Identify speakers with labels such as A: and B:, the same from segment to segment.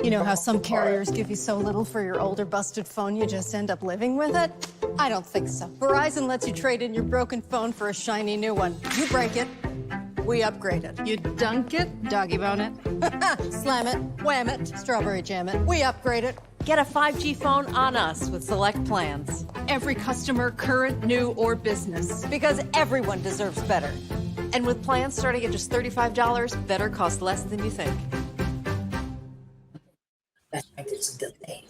A: You know how some carriers give you so little for your older busted phone you just end up living with it? I don't think so. Verizon lets you trade in your broken phone for a shiny new one. You break it, we upgrade it.
B: You dunk it, doggy bone it.
A: Slam it, wham it, strawberry jam it. We upgrade it.
C: Get a 5G phone on us with select plans.
B: Every customer, current, new, or business.
C: Because everyone deserves better. And with plans starting at just $35, better costs less than you think.
D: That's right, it's a good thing.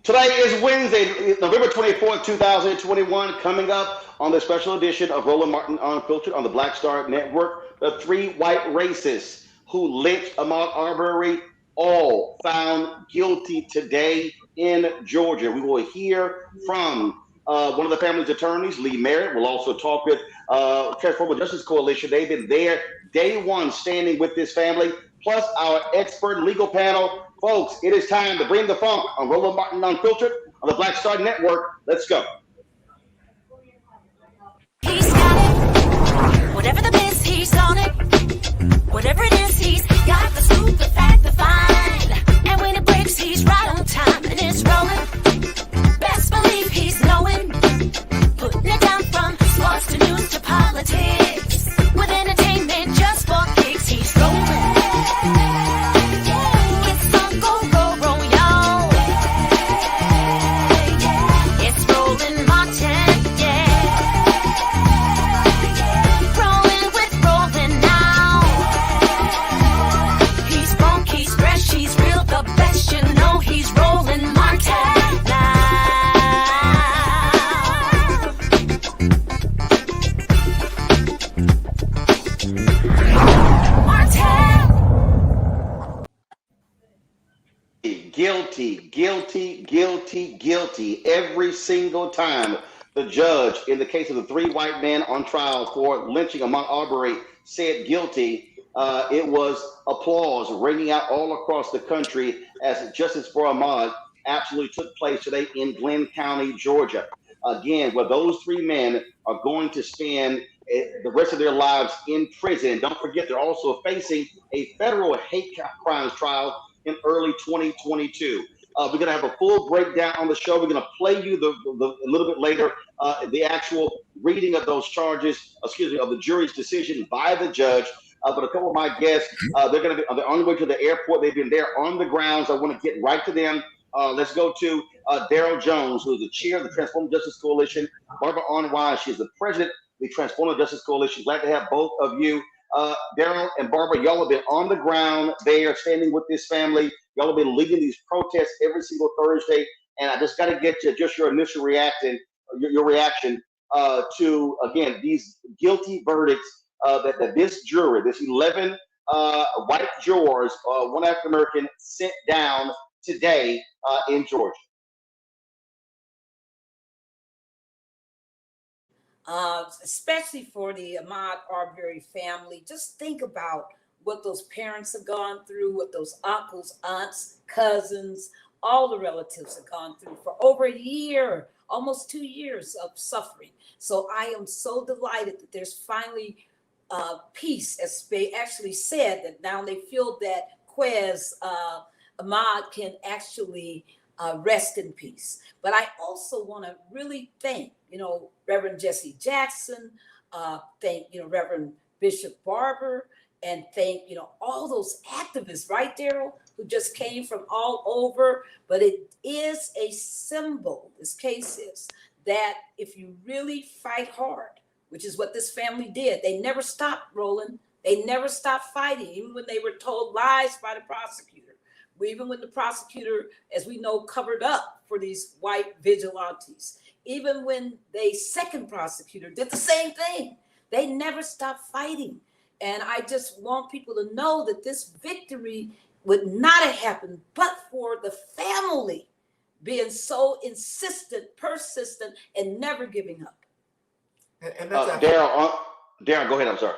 E: Today is Wednesday, November 24th, 2021. Coming up on the special edition of Roland Martin Unfiltered on the Black Star Network, the three white racists who lynched Ahmaud Arbery, all found guilty today in Georgia. We will hear from one of the family's attorneys, Lee Merritt. We'll also talk with Transformative Justice Coalition. They've been there day one standing with this family, plus our expert legal panel. Folks, it is time to bring the funk on Roland Martin Unfiltered on the Black Star Network. Let's go.
F: He's got it. Whatever the biz, he's on it. Whatever it is, he's got the scoop, the fact, the find. And when it breaks, he's right on time and it's rolling. Best believe he's knowing. Putting it down from sports to news to politics. With entertainment just for kicks, he's rolling.
E: Guilty, guilty, guilty, guilty every single time. The judge in the case of the three white men on trial for lynching Ahmaud Arbery said guilty. It was applause ringing out all across the country as justice for Ahmaud absolutely took place today in Glenn County, Georgia. Again, where those three men are going to spend the rest of their lives in prison. Don't forget, they're also facing a federal hate crimes trial in early 2022. We're going to have a full breakdown on the show. We're going to play you a little bit later the actual reading of those charges, of the jury's decision by the judge. But a couple of my guests, they're going to be on the way to the airport. They've been there on the grounds. I want to get right to them. Let's go to Daryl Jones, who is the chair of the Transformative Justice Coalition. Barbara Anwar, she's the president of the Transformative Justice Coalition. Glad to have both of you. Daryl and Barbara, y'all have been on the ground there, standing with this family. Y'all have been leading these protests every single Thursday. And I just got to get you just your initial reaction, your reaction to, again, these guilty verdicts that this jury, this 11 white jurors, one African American, sent down today in Georgia.
D: Especially for the Ahmaud Arbery family. Just think about what those parents have gone through, what those uncles, aunts, cousins, all the relatives have gone through for over a year, almost 2 years of suffering. So I am so delighted that there's finally peace, as they actually said, that now they feel that Ahmaud can actually rest in peace. But I also want to really thank, Reverend Jesse Jackson, thank, Reverend Bishop Barber, and thank, all those activists, right, Daryl, who just came from all over. But it is a symbol, this case is, that if you really fight hard, which is what this family did, they never stopped, Roland. They never stopped fighting, even when they were told lies by the prosecutor. Even when the prosecutor, as we know, covered up for these white vigilantes. Even when the second prosecutor did the same thing. They never stopped fighting. And I just want people to know that this victory would not have happened but for the family being so insistent, persistent, and never giving up.
G: And that's
E: Darren, go ahead. I'm sorry.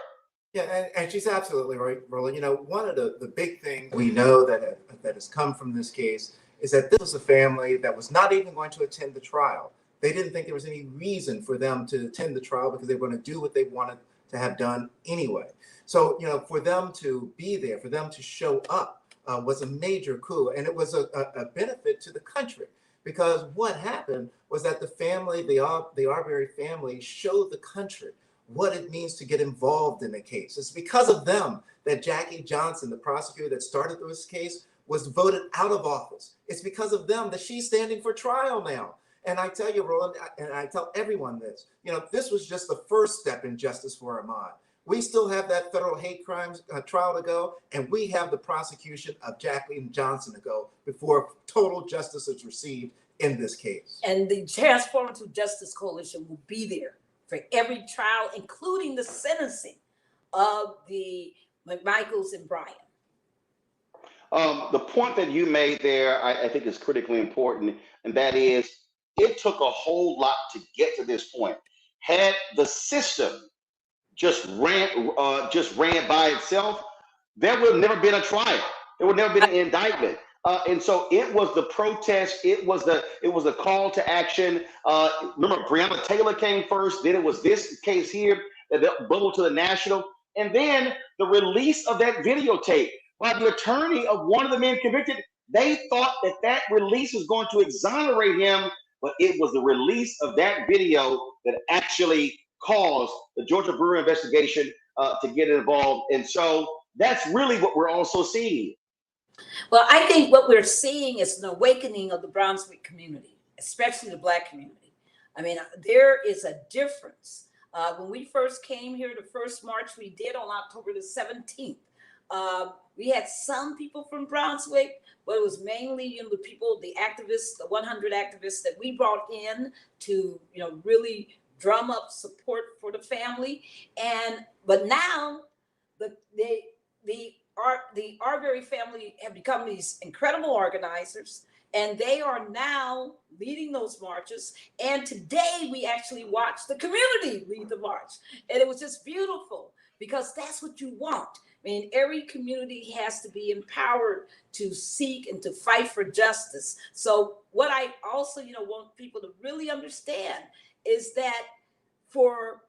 G: Yeah, and she's absolutely right, Roland. One of the big things we know that has come from this case is that this was a family that was not even going to attend the trial. They didn't think there was any reason for them to attend the trial because they were going to do what they wanted to have done anyway. So, for them to be there, for them to show up was a major coup. And it was a benefit to the country because what happened was that the family, the Arbery family, showed the country what it means to get involved in the case. It's because of them that Jackie Johnson, the prosecutor that started this case, was voted out of office. It's because of them that she's standing for trial now. And I tell you, Roland, and I tell everyone this, this was just the first step in justice for Ahmaud. We still have that federal hate crimes trial to go, and we have the prosecution of Jackie Johnson to go before total justice is received in this case.
D: And the Transformative Justice Coalition will be there for every trial, including the sentencing of the McMichaels and Bryan.
E: The point that you made there, I think, is critically important, and that is it took a whole lot to get to this point. Had the system just ran by itself, there would have never been a trial. There would never been an indictment. And so it was the protest. It was the call to action. Remember, Breonna Taylor came first. Then it was this case here that bubbled to the national. And then the release of that videotape by the attorney of one of the men convicted. They thought that release was going to exonerate him, but it was the release of that video that actually caused the Georgia Brewer investigation to get involved. And so that's really what we're also seeing.
D: Well, I think what we're seeing is an awakening of the Brunswick community, especially the Black community. I mean, there is a difference. When we first came here, the first march we did on October the 17th, we had some people from Brunswick, but it was mainly, the people, the activists, the 100 activists that we brought in to, really drum up support for the family. But now the Arbery family have become these incredible organizers, and they are now leading those marches. And today we actually watched the community lead the march. And it was just beautiful because that's what you want. I mean, every community has to be empowered to seek and to fight for justice. So what I also, want people to really understand is that for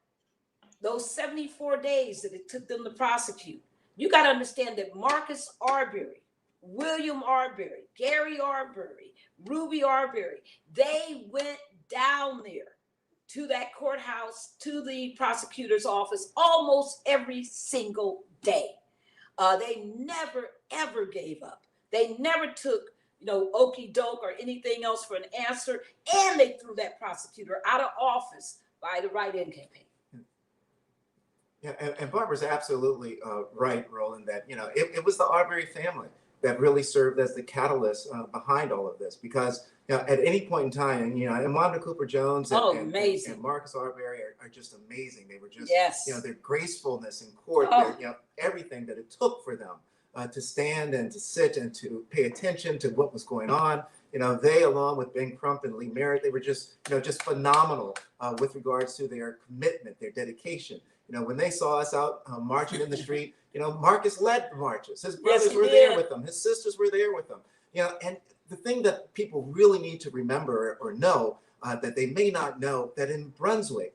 D: those 74 days that it took them to prosecute, you got to understand that Marcus Arbery William Arbery, Gary Arbery, Ruby Arbery, they went down there to that courthouse, to the prosecutor's office almost every single day. They never, ever gave up. They never took, okey doke or anything else for an answer. And they threw that prosecutor out of office by the write-in campaign.
G: Yeah, and Barbara's absolutely right, Roland, that, it was the Arbery family that really served as the catalyst behind all of this, because at any point in time, and Ahmaud Cooper Jones and Marcus Arbery are just amazing. They were just, their gracefulness in court, everything that it took for them to stand and to sit and to pay attention to what was going on. They, along with Ben Crump and Lee Merritt, they were just phenomenal with regards to their commitment, their dedication. When they saw us out marching in the street, Marcus led the marches. His brothers were there with them. His sisters were there with them. And the thing that people really need to remember or know that they may not know, that in Brunswick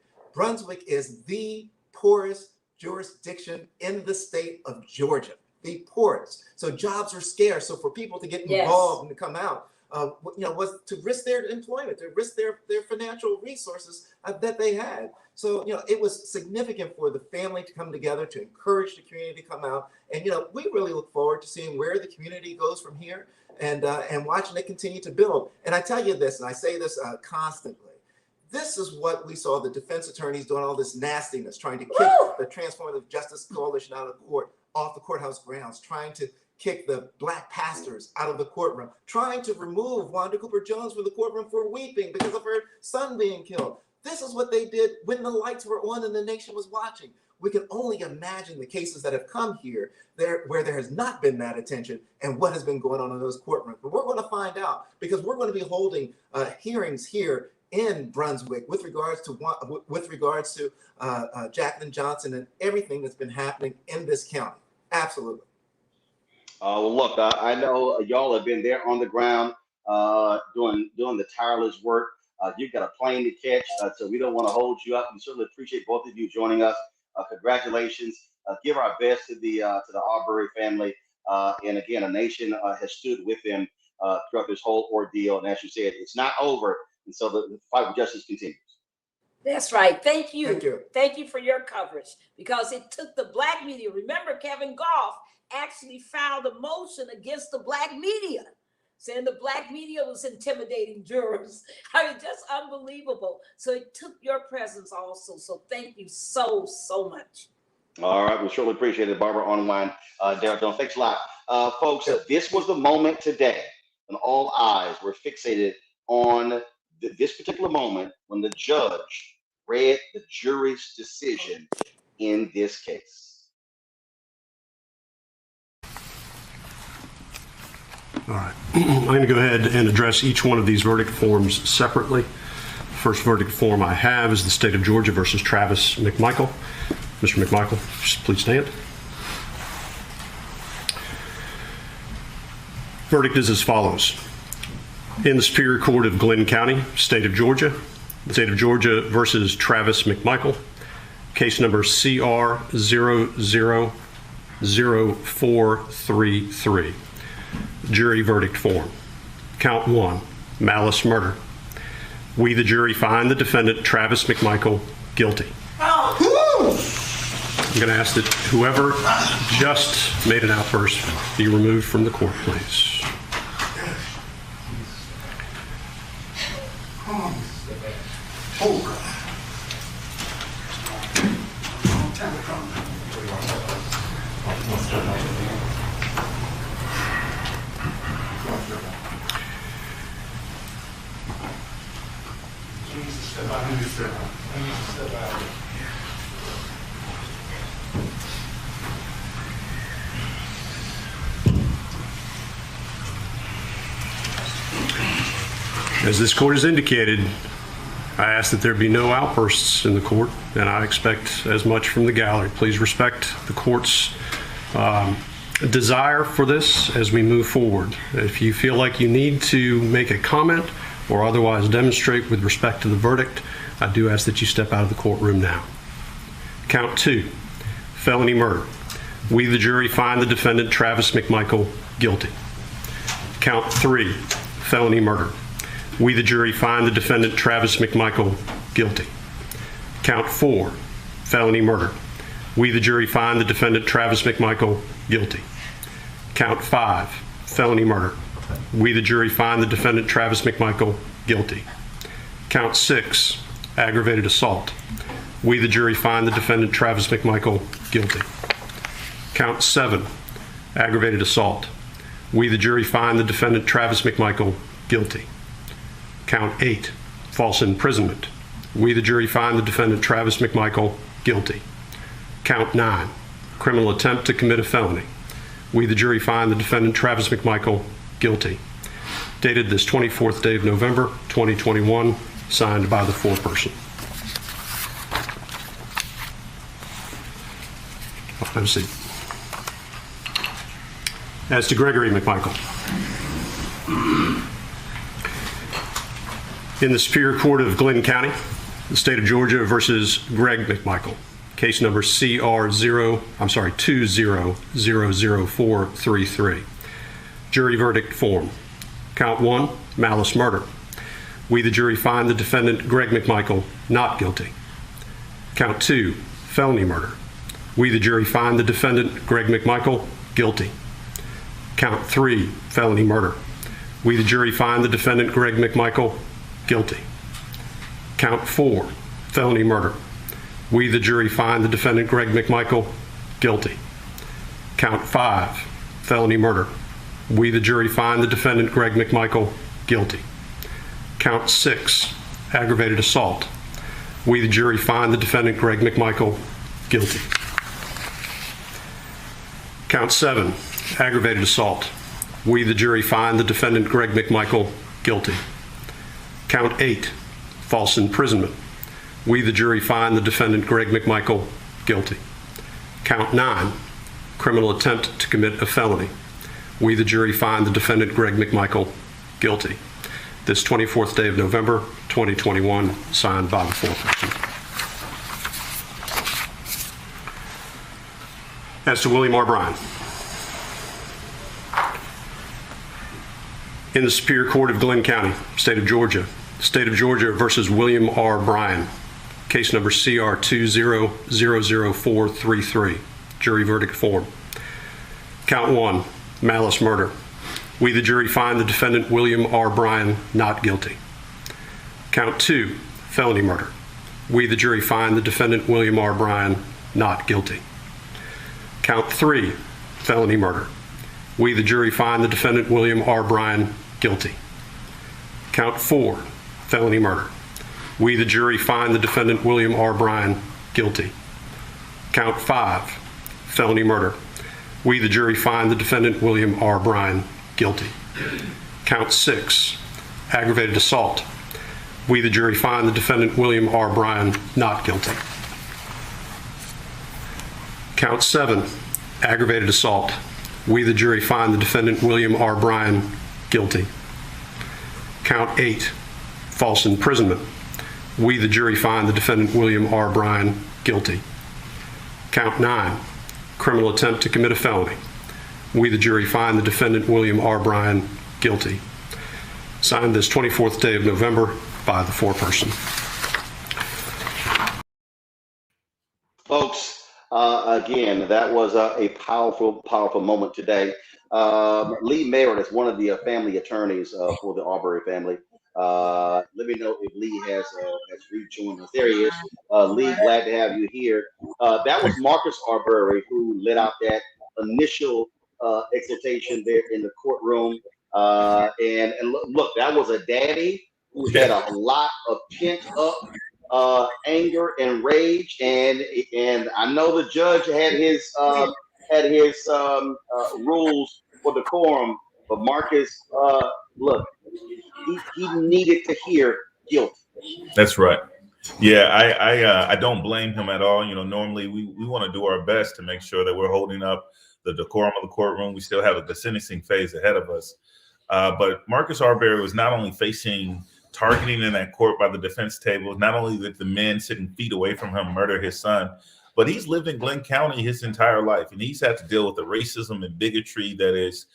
G: is the poorest jurisdiction in the state of Georgia, the poorest. So jobs are scarce. So for people to get involved and to come out, was to risk their employment, to risk their financial resources that they had. So, it was significant for the family to come together, to encourage the community to come out. And, we really look forward to seeing where the community goes from here and watching it continue to build. And I tell you this, and I say this constantly, this is what we saw the defense attorneys doing, all this nastiness, trying to kick the Transformative Justice Coalition out of the court, off the courthouse grounds, trying to kick the Black pastors out of the courtroom, trying to remove Wanda Cooper Jones from the courtroom for weeping because of her son being killed. This is what they did when the lights were on and the nation was watching. We can only imagine the cases that have come here where there has not been that attention and what has been going on in those courtrooms. But we're going to find out, because we're going to be holding hearings here in Brunswick with regards to Jacqueline Johnson and everything that's been happening in this county. Absolutely.
E: Well, look, I know y'all have been there on the ground doing the tireless work. You've got a plane to catch, so we don't want to hold you up. We certainly appreciate both of you joining us. Congratulations. Give our best to the Arbery family. And again, a nation has stood with them throughout this whole ordeal. And as you said, it's not over. And so the fight for justice continues.
D: That's right. Thank you.
G: Thank you.
D: Thank you for your coverage, because it took the Black media. Remember, Kevin Goff actually filed a motion against the Black media, saying the Black media was intimidating jurors. I mean, just unbelievable. So it took your presence also. So thank you so much.
E: All right. We surely appreciate it, Barbara Online. Darryl, thanks a lot. Folks, this was the moment today when all eyes were fixated on this particular moment when the judge read the jury's decision in this case.
H: All right, I'm going to go ahead and address each one of these verdict forms separately. The first verdict form I have is the State of Georgia versus Travis McMichael. Mr. McMichael, please stand. Verdict is as follows. In the Superior Court of Glenn County, State of Georgia, the State of Georgia versus Travis McMichael, case number CR 000433. Jury verdict form. Count 1, malice murder. We, the jury, find the defendant, Travis McMichael, guilty. I'm going to ask that whoever just made an outburst be removed from the court, please. As this court has indicated, I ask that there be no outbursts in the court, and I expect as much from the gallery. Please respect the court's desire for this as we move forward. If you feel like you need to make a comment or otherwise demonstrate with respect to the verdict, I do ask that you step out of the courtroom now. Count 2, felony murder. We, the jury, find the defendant, Travis McMichael, guilty. Count 3, felony murder. We, the jury, find the defendant Travis McMichael guilty. Count 4, felony murder. We, the jury, find the defendant Travis McMichael guilty. Count 5, felony murder. We, the jury, find the defendant Travis McMichael guilty. Count 6, aggravated assault. We, the jury, find the defendant Travis McMichael guilty. Count 7, aggravated assault. We, the jury, find the defendant Travis McMichael guilty. Count 8, false imprisonment. We, the jury, find the defendant Travis McMichael guilty. Count 9, criminal attempt to commit a felony. We, the jury, find the defendant Travis McMichael guilty. Dated this 24th day of November, 2021, signed by the foreperson. Have a seat. As to Gregory McMichael. In the Superior Court of Glenn County, the state of Georgia versus Greg McMichael, case number CR20000433. Jury verdict form. Count 1, malice murder. We, the jury, find the defendant Greg McMichael not guilty. Count 2, felony murder. We, the jury, find the defendant Greg McMichael guilty. Count 3, felony murder. We, the jury, find the defendant Greg McMichael guilty. Count 4, felony murder. We, the jury, find the defendant Greg McMichael guilty. Count 5, felony murder. We, the jury, find the defendant Greg McMichael guilty. Count 6, aggravated assault. We, the jury, find the defendant Greg McMichael guilty. Count 7, aggravated assault. We, the jury, find the defendant Greg McMichael guilty. Count 8, false imprisonment. We, the jury, find the defendant Greg McMichael guilty. Count 9, criminal attempt to commit a felony. We, the jury, find the defendant Greg McMichael guilty. This 24th day of November, 2021, signed by the foreperson. As to William R. Bryan. In the Superior Court of Glenn County, state of Georgia versus William R. Bryan, case number CR20000433. Jury verdict form. Count 1, malice murder. We, the jury, find the defendant William R. Bryan not guilty. Count 2, felony murder. We, the jury, find the defendant William R. Bryan not guilty. Count 3, felony murder. We, the jury, find the defendant William R. Bryan guilty. Count 4, felony murder. We, the jury, find the defendant William R. Bryan guilty. Count 5, felony murder. We, the jury, find the defendant William R. Bryan guilty. Count 6, aggravated assault. We, the jury, find the defendant William R. Bryan not guilty. Count 7, aggravated assault. We, the jury, find the defendant William R. Bryan guilty. Count 8, false imprisonment. We, the jury, find the defendant William R. Bryan guilty. Count 9, criminal attempt to commit a felony. We, the jury, find the defendant William R. Bryan guilty. Signed this 24th day of November by the foreperson.
E: Folks, again, that was a powerful, powerful moment today. Lee Merritt is one of the family attorneys for the Arbery family. Let me know if Lee has rejoined us. There he is. Lee, glad to have you here. That was Marcus Arbery who let out that initial exhortation there in the courtroom. And look, that was a daddy who had a lot of pent up anger and rage, and I know the judge had his rules for decorum, but Marcus, look, he needed to hear guilty.
I: That's right. Yeah, I don't blame him at all. You know, normally we want to do our best to make sure that we're holding up the decorum of the courtroom. We still have the sentencing phase ahead of us. But Marcus Arbery was not only facing targeting in that court by the defense table, not only did the men sitting feet away from him murder his son, but he's lived in Glenn County his entire life, and he's had to deal with the racism and bigotry that is,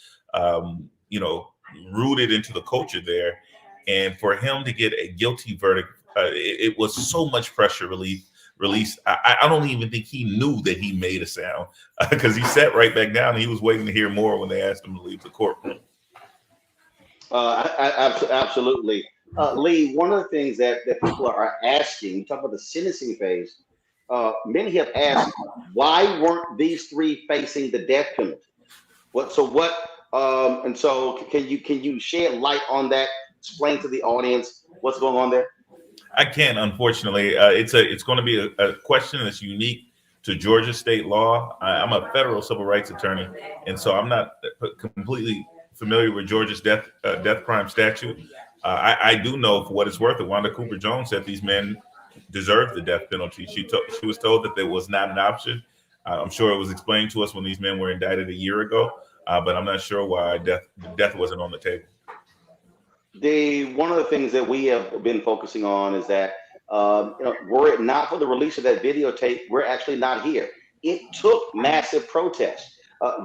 I: rooted into the culture there. And for him to get a guilty verdict, it was so much pressure released. I don't even think he knew that he made a sound because he sat right back down and he was waiting to hear more when they asked him to leave the courtroom.
E: Absolutely. Lee, one of the things that people are asking, you talk about the sentencing phase, many have asked, why weren't these three facing the death penalty? And so can you shed light on that? Explain to the audience what's going on there.
I: I can't, unfortunately. It's going to be a question that's unique to Georgia state law. I'm a federal civil rights attorney, and so I'm not completely familiar with Georgia's death crime statute. I do know, for what it's worth, that Wanda Cooper Jones said these men deserved the death penalty. She was told that there was not an option. I'm sure it was explained to us when these men were indicted a year ago, but I'm not sure why death wasn't on the table.
E: One of the things that we have been focusing on is that were it not for the release of that videotape, we're actually not here. It took massive protest.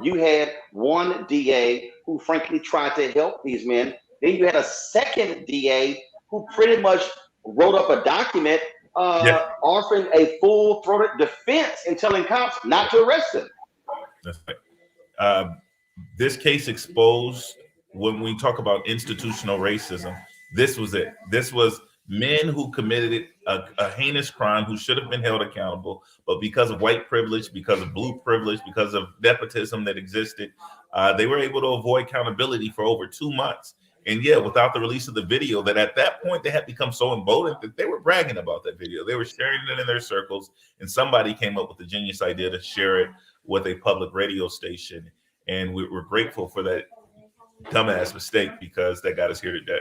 E: You had one DA who frankly tried to help these men. Then you had a second DA who pretty much wrote up a document offering a full-throated defense and telling cops not to arrest them.
I: That's right. This case exposed, when we talk about institutional racism, this was it. This was men who committed a heinous crime who should have been held accountable, but because of white privilege, because of blue privilege, because of nepotism that existed, they were able to avoid accountability for over 2 months. And yeah, without the release of the video, that at that point they had become so emboldened that they were bragging about that video. They were sharing it in their circles, and somebody came up with the genius idea to share it with a public radio station. And we're grateful for that dumbass mistake, because that got us here today.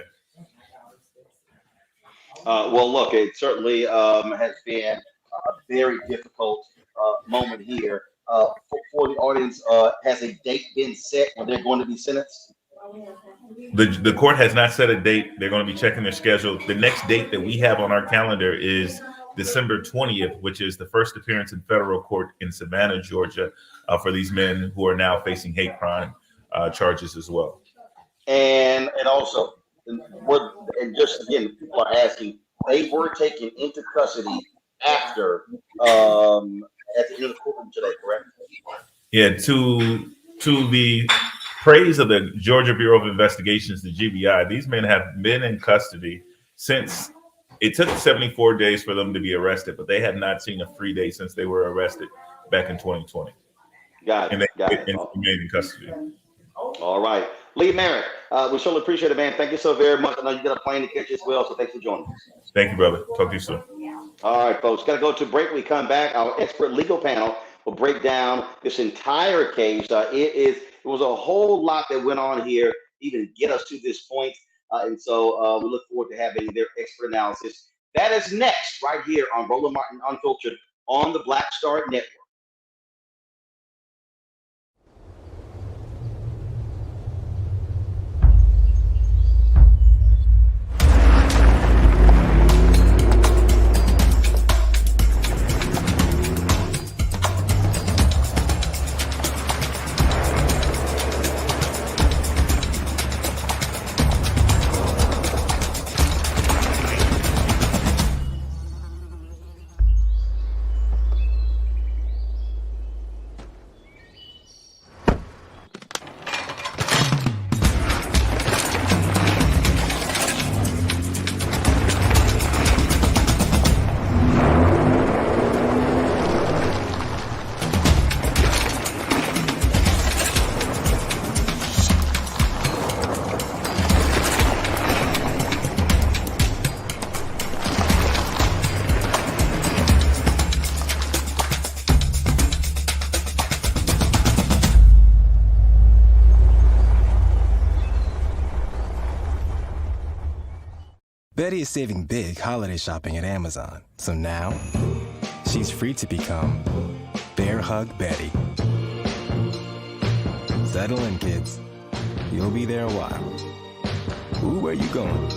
E: Well, look, it certainly has been a very difficult moment here. For the audience, has a date been set when they're going to be sentenced?
I: The court has not set a date. They're going to be checking their schedule. The next date that we have on our calendar is December 20th, which is the first appearance in federal court in Savannah, Georgia, for these men who are now facing hate crime charges as well. And
E: also, and just again, people are asking, they were taken into custody after at the end of the courtroom today, correct?
I: Yeah, to the praise of the Georgia Bureau of Investigations, the GBI, these men have been in custody since it took 74 days for them to be arrested, but they have not seen a free day since they were arrested back in 2020.
E: Got it.
I: And they remain in custody.
E: All right. Lee Merritt, we certainly appreciate it, man. Thank you so very much. I know you got a plane to catch as well, so thanks for joining us.
I: Thank you, brother. Talk to you soon.
E: All right, folks. Got to go to break. We come back. Our expert legal panel will break down this entire case. It was a whole lot that went on here, even get us to this point. And so we look forward to having their expert analysis. That is next, right here on Roland Martin Unfiltered on the Black Star Network.
J: Betty is saving big holiday shopping at Amazon. So now, she's free to become Bear Hug Betty. Settle in, kids. You'll be there a while. Ooh, where you going?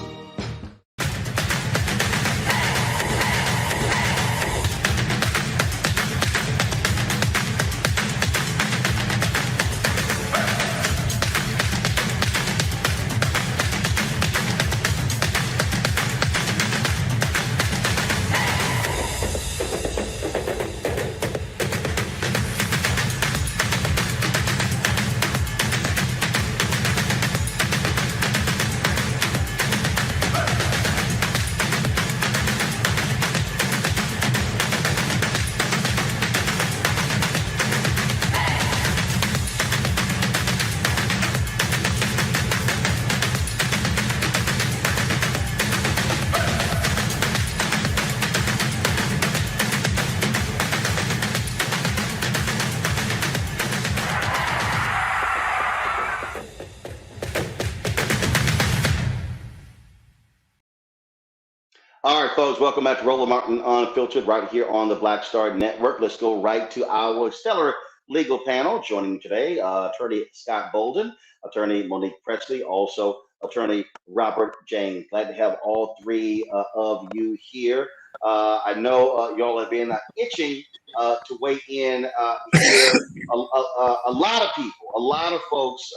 E: All right, folks, welcome back to Roland Martin Unfiltered right here on the Black Star Network. Let's go right to our stellar legal panel. Joining me today, attorney Scott Bolden, attorney Monique Presley, also attorney Robert James. Glad to have all three of you here. I know y'all have been itching to weigh in here. A lot of people, a lot of folks,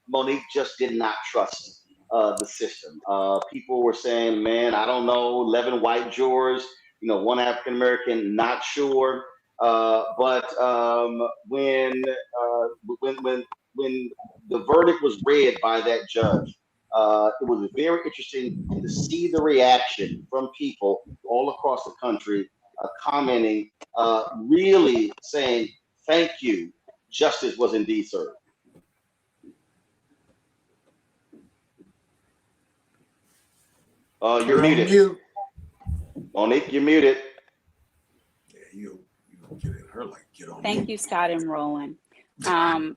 E: Monique just did not trust the system. People were saying, man, I don't know, 11 white jurors, one African American, not sure. But when the verdict was read by that judge, it was very interesting to see the reaction from people all across the country commenting, really saying, thank you, justice was indeed served. You're muted.
K: Mute.
E: Monique, you're muted.
K: Yeah, you get at her like get on.
L: Thank
K: mute.
L: you, Scott and Roland. I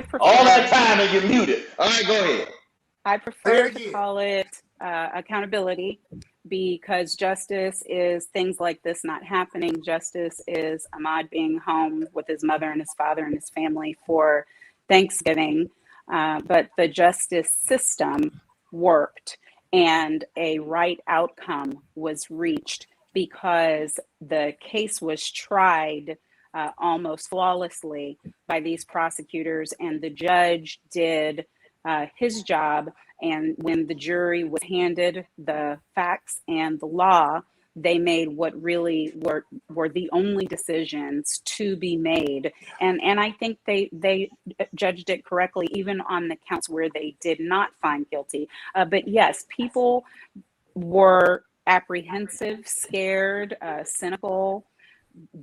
L: prefer
E: All that time and you're muted. All right, go ahead.
L: I prefer to call it accountability, because justice is things like this not happening. Justice is Ahmaud being home with his mother and his father and his family for Thanksgiving. But the justice system worked and a right outcome was reached because the case was tried almost flawlessly by these prosecutors, and the judge did his job. And when the jury was handed the facts and the law, they made what really were the only decisions to be made. And I think they judged it correctly, even on the counts where they did not find guilty. But yes, people were apprehensive, scared, cynical,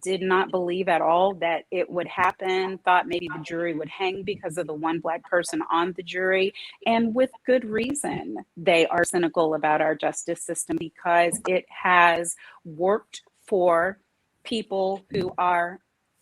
L: did not believe at all that it would happen, thought maybe the jury would hang because of the one Black person on the jury. And with good reason, they are cynical about our justice system because it has worked for people who are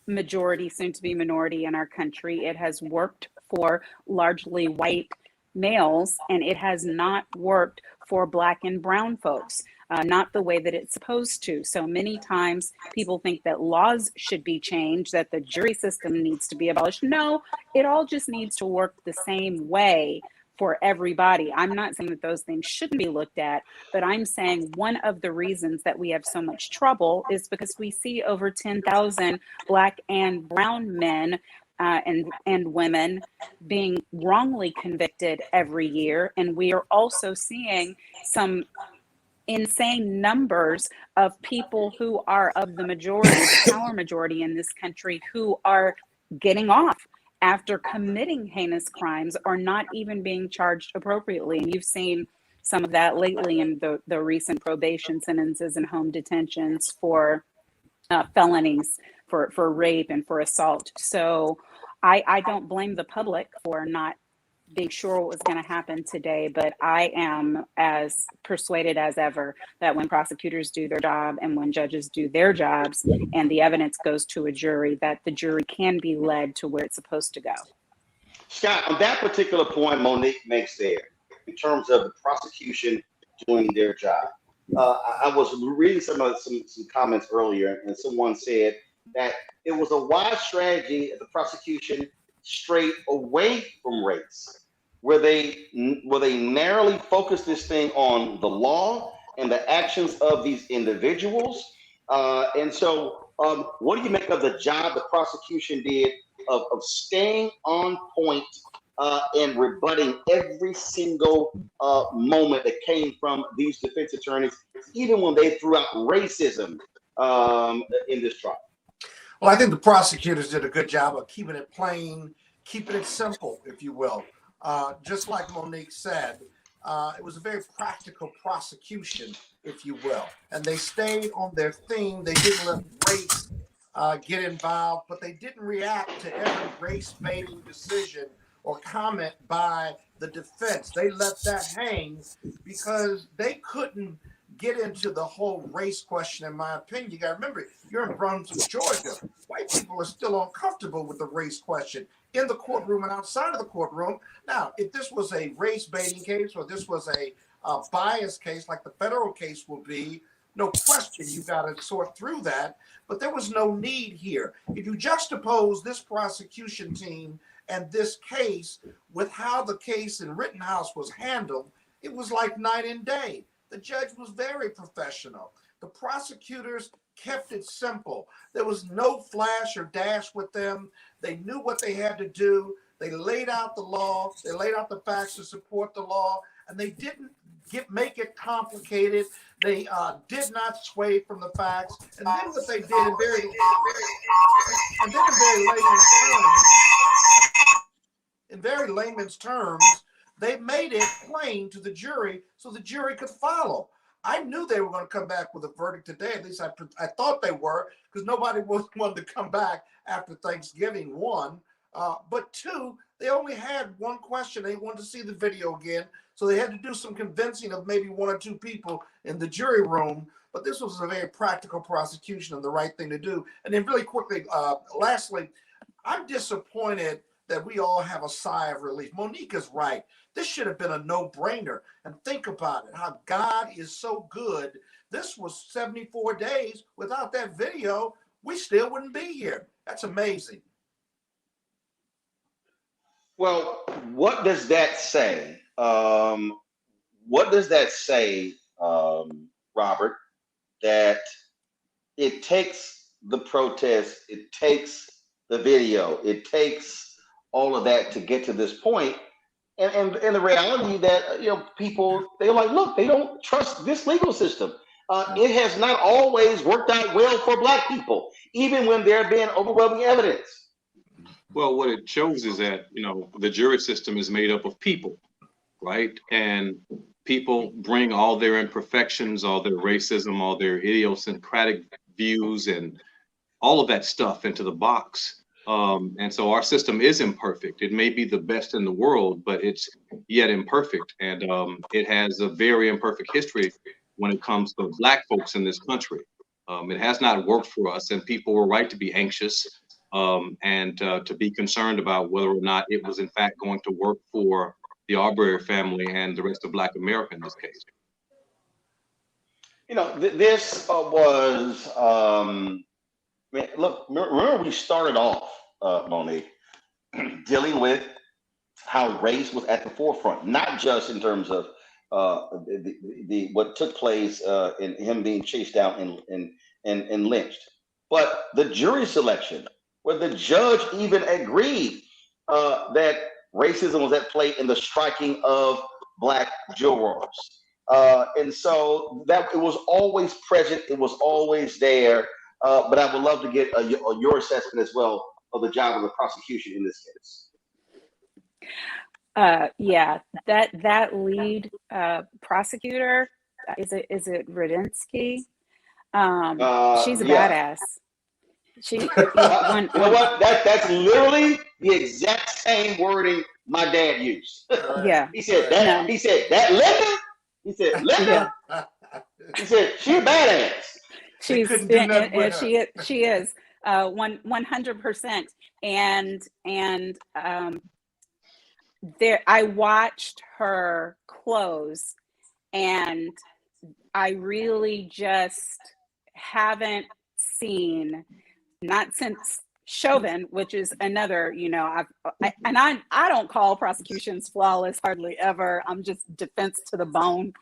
L: majority, soon to be minority in our country. It has worked for largely white males, and it has not worked for Black and brown folks. Not the way that it's supposed to. So many times people think that laws should be changed, that the jury system needs to be abolished. No, it all just needs to work the same way for everybody. I'm not saying that those things shouldn't be looked at, but I'm saying one of the reasons that we have so much trouble is because we see over 10,000 Black and brown men and women being wrongly convicted every year. And we are also seeing some insane numbers of people who are of the majority, the power majority in this country, who are getting off after committing heinous crimes or not even being charged appropriately. And you've seen some of that lately in the recent probation sentences and home detentions for felonies, for rape and for assault. So I don't blame the public for not being sure what was going to happen today, but I am as persuaded as ever that when prosecutors do their job and when judges do their jobs and the evidence goes to a jury, that the jury can be led to where it's supposed to go.
E: Scott, on that particular point Monique makes there, in terms of the prosecution doing their job, I was reading some comments earlier, and someone said that it was a wise strategy of the prosecution straight away from race, where they narrowly focused this thing on the law and the actions of these individuals. And so what do you make of the job the prosecution did of staying on point and rebutting every single moment that came from these defense attorneys, even when they threw out racism in this trial?
K: Well, I think the prosecutors did a good job of keeping it plain, keeping it simple, if you will. Just like Monique said, it was a very practical prosecution, if you will. And they stayed on their theme. They didn't let race get involved, but they didn't react to every race-baiting decision or comment by the defense. They let that hang because they couldn't get into the whole race question, in my opinion. You got to remember, you're in Brunswick, Georgia. White people are still uncomfortable with the race question in the courtroom and outside of the courtroom. Now, if this was a race baiting case or this was a bias case like the federal case will be, no question, you got to sort through that. But there was no need here. If you juxtapose this prosecution team and this case with how the case in Rittenhouse was handled, it was like night and day. The judge was very professional. The prosecutors kept it simple. There was no flash or dash with them. They knew what they had to do. They laid out the law. They laid out the facts to support the law, and they didn't make it complicated. They did not sway from the facts. And then what they did in very layman's terms, they made it plain to the jury so the jury could follow. I knew they were going to come back with a verdict today. At least I thought they were, because nobody wanted to come back after Thanksgiving, one. But two, they only had one question. They wanted to see the video again. So they had to do some convincing of maybe one or two people in the jury room. But this was a very practical prosecution and the right thing to do. And then really quickly, lastly, I'm disappointed that we all have a sigh of relief. Monique is right. This should have been a no-brainer. And think about it, how God is so good. This was 74 days. Without that video, we still wouldn't be here. That's amazing.
E: Well, what does that say? What does that say, Robert, that it takes the protest, it takes the video, it takes all of that to get to this point? And the reality that, people, they're like, look, they don't trust this legal system. It has not always worked out well for Black people, even when there have been overwhelming evidence.
M: Well, what it shows is that, the jury system is made up of people, right? And people bring all their imperfections, all their racism, all their idiosyncratic views, and all of that stuff into the box. And so our system is imperfect. It may be the best in the world, but it's yet imperfect. And it has a very imperfect history when it comes to Black folks in this country. It has not worked for us, and people were right to be anxious and to be concerned about whether or not it was in fact going to work for the Arbery family and the rest of Black America in this case.
E: This was, look, remember we started off, Monique, dealing with how race was at the forefront, not just in terms of what took place in him being chased down and lynched, but the jury selection, where the judge even agreed that racism was at play in the striking of Black jurors. And so that it was always present, it was always there. But I would love to get your assessment as well of the job of the prosecution in this case.
L: Yeah, that lead prosecutor, is it Rudinsky? She's a badass. You know
E: what? That's literally the exact same wording my dad used.
L: Yeah.
E: He said that. No. He said that Linda. He said Linda. Yeah. He said she a badass.
L: She is 100%. And there, I watched her close, and I really just haven't seen, not since Chauvin, which is another, I don't call prosecutions flawless hardly ever. I'm just defense to the bone.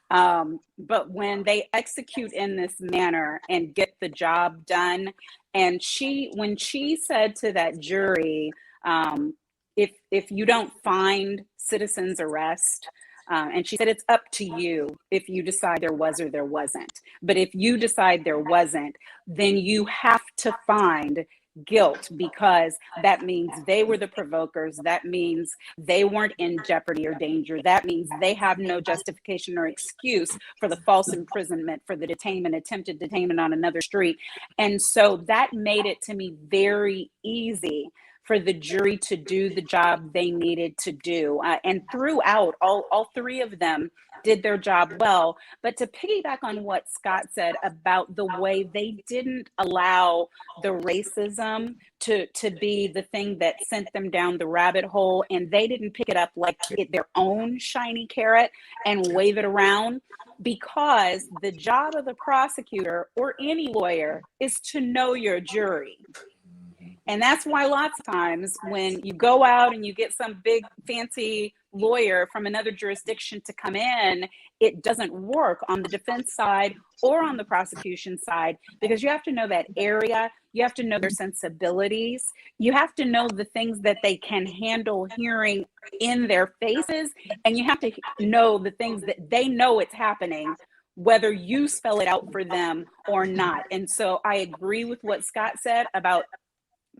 L: But when they execute in this manner and get the job done, and when she said to that jury, if you don't find citizen's arrest, and she said, it's up to you if you decide there was or there wasn't. But if you decide there wasn't, then you have to find guilt, because that means they were the provokers. That means they weren't in jeopardy or danger. That means they have no justification or excuse for the false imprisonment, for the detainment, attempted detainment on another street. And so that made it to me very easy for the jury to do the job they needed to do. And throughout, all three of them did their job well. But to piggyback on what Scott said about the way they didn't allow the racism to be the thing that sent them down the rabbit hole, and they didn't pick it up like their own shiny carrot and wave it around, because the job of the prosecutor or any lawyer is to know your jury. And that's why lots of times when you go out and you get some big fancy lawyer from another jurisdiction to come in, it doesn't work on the defense side or on the prosecution side, because you have to know that area, you have to know their sensibilities, you have to know the things that they can handle hearing in their faces, and you have to know the things that they know it's happening, whether you spell it out for them or not. And so I agree with what Scott said about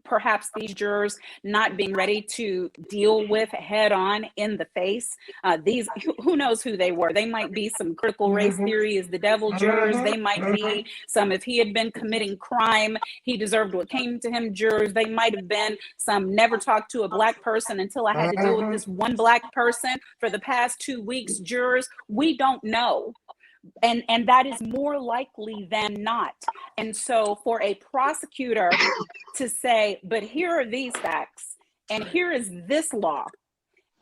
L: perhaps these jurors not being ready to deal with head on in the face. These, who knows who they were? They might be some critical race theory is the devil jurors. They might be some, if he had been committing crime, he deserved what came to him jurors. They might have been some never talked to a black person until I had to deal with this one black person for the past 2 weeks jurors. We don't know. And that is more likely than not. And so for a prosecutor to say, but here are these facts, and here is this law,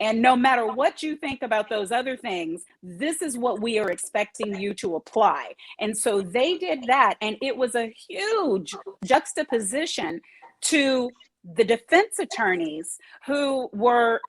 L: and no matter what you think about those other things, this is what we are expecting you to apply. And so they did that, and it was a huge juxtaposition to the defense attorneys who were,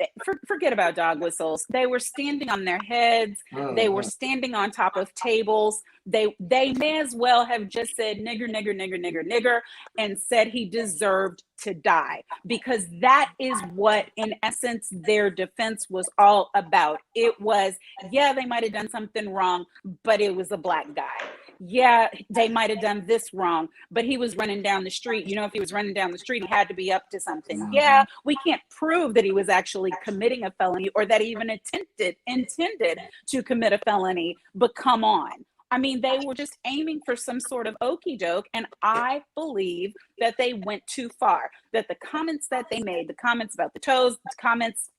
L: forget about dog whistles, they were standing on their heads, they were standing on top of tables, they may as well have just said nigger, nigger, nigger, nigger, nigger, and said he deserved to die, because that is what, in essence, their defense was all about. It was, yeah, they might have done something wrong, but it was a black guy. Yeah, they might have done this wrong, but he was running down the street. You know, if he was running down the street, he had to be up to something. Yeah, we can't prove that he was actually committing a felony or that he even intended to commit a felony, but come on. I mean, they were just aiming for some sort of okie doke, and I believe that they went too far, that the comments that they made, the comments about the toes, the comments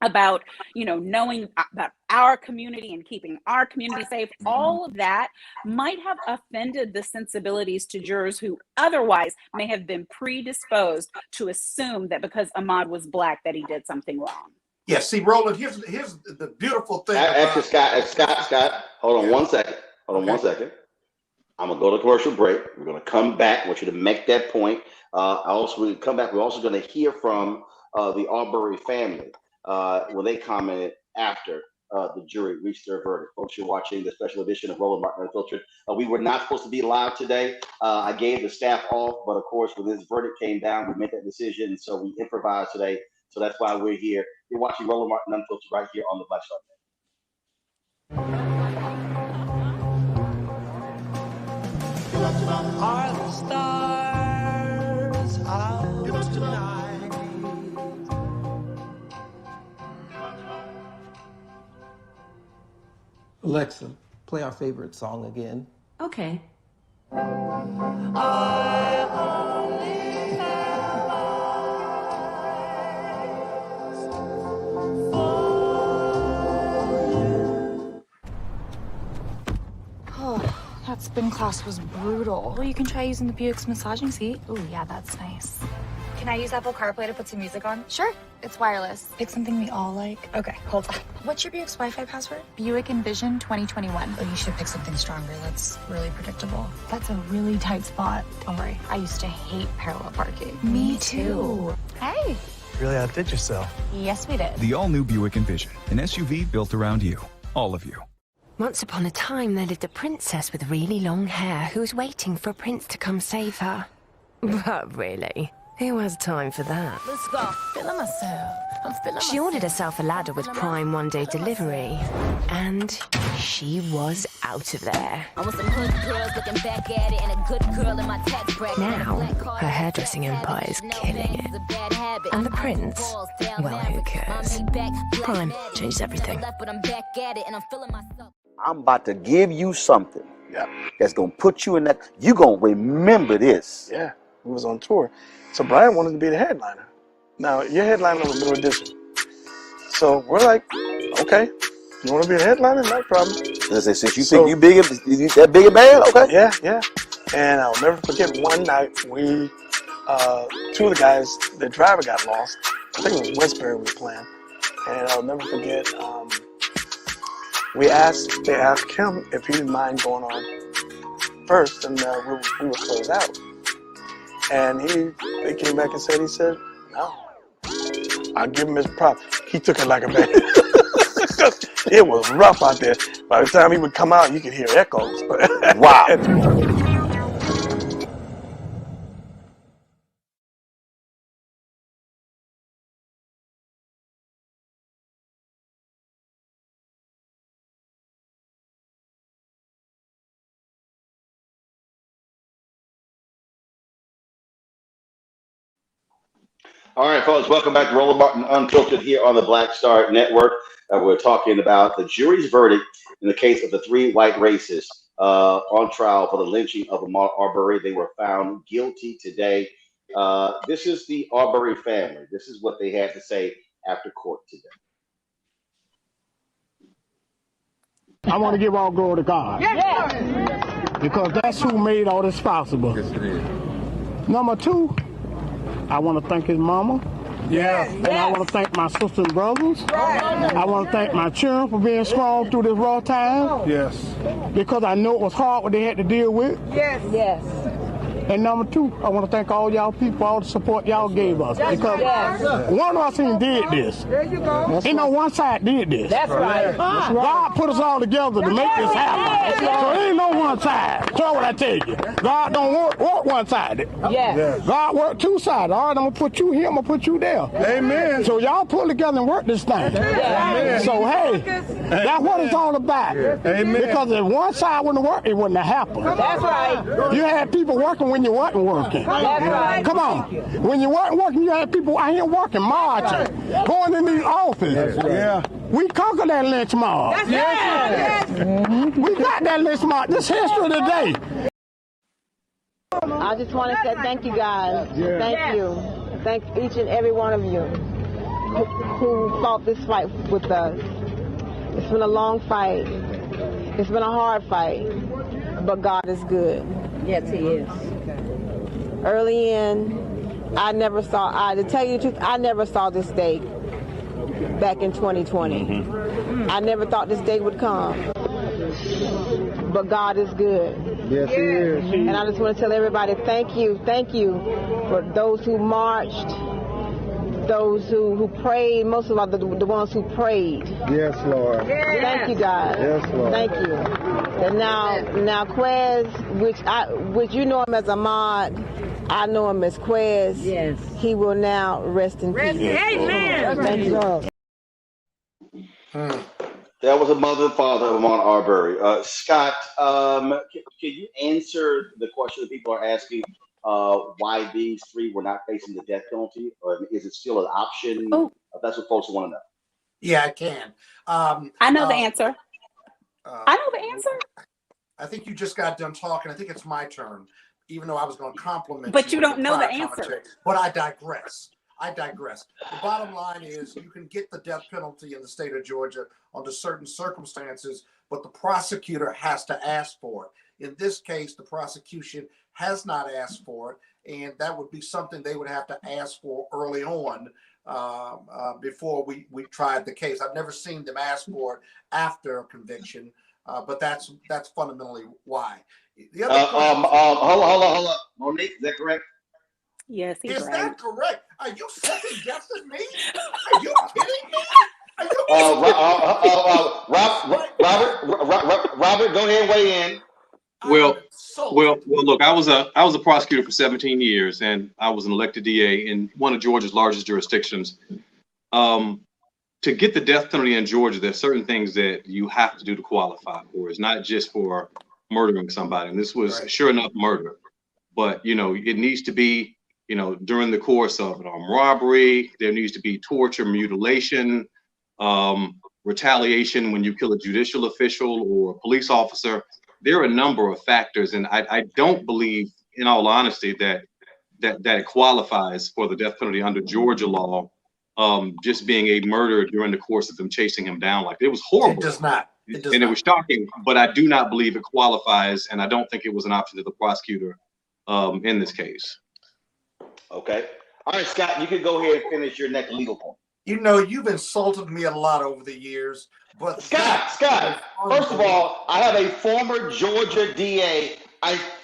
L: about, you know, knowing about our community and keeping our community safe, all of that might have offended the sensibilities to jurors who otherwise may have been predisposed to assume that because Ahmaud was black that he did something wrong.
K: Yeah, see, Roland, here's the beautiful thing.
E: Actually, Scott, hold on 1 second. Hold on 1 second. I'm gonna go to commercial break. We're gonna come back. I want you to make that point. When we come back, we're also gonna hear from the Arbery family when they commented after the jury reached their verdict. Folks, you're watching the special edition of Roland Martin Unfiltered. We were not supposed to be live today. I gave the staff off, but of course, when this verdict came down, we made that decision, and so we improvised today. So that's why we're here. You're watching Roland Martin Unfiltered right here on the Black Star.
N: Are the stars out tonight?
O: Alexa, play our favorite song again.
P: Okay.
Q: That spin class was brutal. Well, you can try using the Buick's massaging seat. Ooh, yeah, that's nice. Can I use Apple CarPlay to put some music on? Sure. It's wireless. Pick something we all like. Okay, hold on. What's your Buick's Wi-Fi password? Buick Envision 2021. Oh, you should pick something stronger. That's really predictable. That's a really tight spot. Don't worry. I used to hate parallel parking. Me too. Hey.
R: Really outdid yourself.
Q: Yes, we did.
S: The all-new Buick Envision, an SUV built around you, all of you.
T: Once upon a time, there lived a princess with really long hair who was waiting for a prince to come save her. But really, who has time for that?
Q: Let's go. Feeling myself. I'm feeling
T: She ordered herself a ladder with Prime one-day delivery, and she was out of there.
F: I want some hood girls looking back at it and a good girl in my tax bracket.
T: Now, her hairdressing empire is killing it. And the prince, well, who cares? Prime changes everything.
U: I'm about to give you something that's going to put you in that. You're going to remember this.
R: Yeah, he was on tour. So Bryan wanted to be the headliner.
P: Now, your headliner was New Edition. So we're like, okay, you want to be a headliner? No problem.
U: Since you think you that big a band, okay?
P: Yeah, yeah. And I'll never forget one night we, two of the guys, the driver got lost. I think it was Westbury we were playing. And I'll never forget, they asked him if he didn't mind going on first, and we would close out. And they came back and said, no. I'll give him his props. He took it like a man. It was rough out there. By the time he would come out, you could hear echoes.
U: Wow. All right, folks, welcome back to Roland Martin Unfiltered here on the Black Star Network. We're talking about the jury's verdict in the case of the 3 white racists on trial for the lynching of Ahmaud Arbery. They were found guilty today. This is the Arbery family. This is what they had to say after court today.
R: I want to give all glory to God. Yes. Because that's who made all this possible. Yes, it is. Number 2, I want to thank his mama. Yes. And I want to thank my sisters and brothers. Right. I want to thank my children for being strong through this rough time. Yes. Because I know it was hard what they had to deal with. Yes. Yes. And number 2, I want to thank all y'all people, all the support y'all gave us. Because one of us ain't did this. There you go. Ain't no one side did this. That's right. God put us all together to make this happen. So there ain't no one side. That's what I tell you. God don't work one sided. Yes. God work 2 sides. All right, I'm going to put you here, I'm going to put you there. Amen. So y'all pull together and work this thing. Amen. So hey, that's what it's all about. Amen. Because if one side wouldn't work, it wouldn't have happened. That's right. You had people working when you wasn't working. That's right. Come on. When you weren't working, you had people out here working, marching, going in these offices. Yeah. We conquered that lynch mob. Yes. We got that lynch mob. This history today.
V: I just want to say thank you guys. Yeah. Thank you. Thank each and every one of you who fought this fight with us. It's been a long fight. It's been a hard fight. But God is good. Yes, He is. Early in, to tell you the truth, I never saw this day back in 2020. Mm-hmm. I never thought this day would come. But God is good. Yes, He is. And I just want to tell everybody, thank you for those who marched, those who prayed, most of all the ones who prayed. Yes, Lord. Yes. Thank you, guys. Yes, Lord. Thank you. And now Quez, which you know him as Ahmaud, I know him as Quez. Yes. He will now rest in peace. Amen. Thank you.
U: That was a mother and father of Ahmaud Arbery. Scott, can you answer the question that people are asking? Why these 3 were not facing the death penalty, or is it still an option? That's what folks want to know.
K: Yeah, I can.
L: I know the answer. I know the answer.
K: I think you just got done talking. I think it's my turn, even though I was going to compliment you.
L: But you don't know the answer.
K: But I digress. The bottom line is you can get the death penalty in the state of Georgia under certain circumstances, but the prosecutor has to ask for it. In this case, the prosecution has not asked for it, and that would be something they would have to ask for early on before we tried the case. I've never seen them ask for it after a conviction, but that's fundamentally why. The other
U: hold on. Monique, is that correct?
L: Yes, he's
K: right. Is that correct? Are you second guessing me? Are you kidding me?
U: Robert, go ahead and weigh in.
M: Well, look, I was a prosecutor for 17 years, and I was an elected DA in one of Georgia's largest jurisdictions. To get the death penalty in Georgia, there's certain things that you have to do to qualify for. It's not just for murdering somebody, and this was sure enough murder. But it needs to be, during the course of an armed robbery. There needs to be torture, mutilation, retaliation when you kill a judicial official or a police officer. There are a number of factors, and I don't believe, in all honesty, that that it qualifies for the death penalty under Georgia law, just being a murder during the course of them chasing him down. Like, it was horrible.
K: It does not.
M: It was shocking, but I do not believe it qualifies, and I don't think it was an option to the prosecutor in this case.
E: Okay. All right, Scott, you can go ahead and finish your next legal point.
K: You know, you've insulted me a lot over the years, but
E: Scott, first of all, I have a former Georgia DA.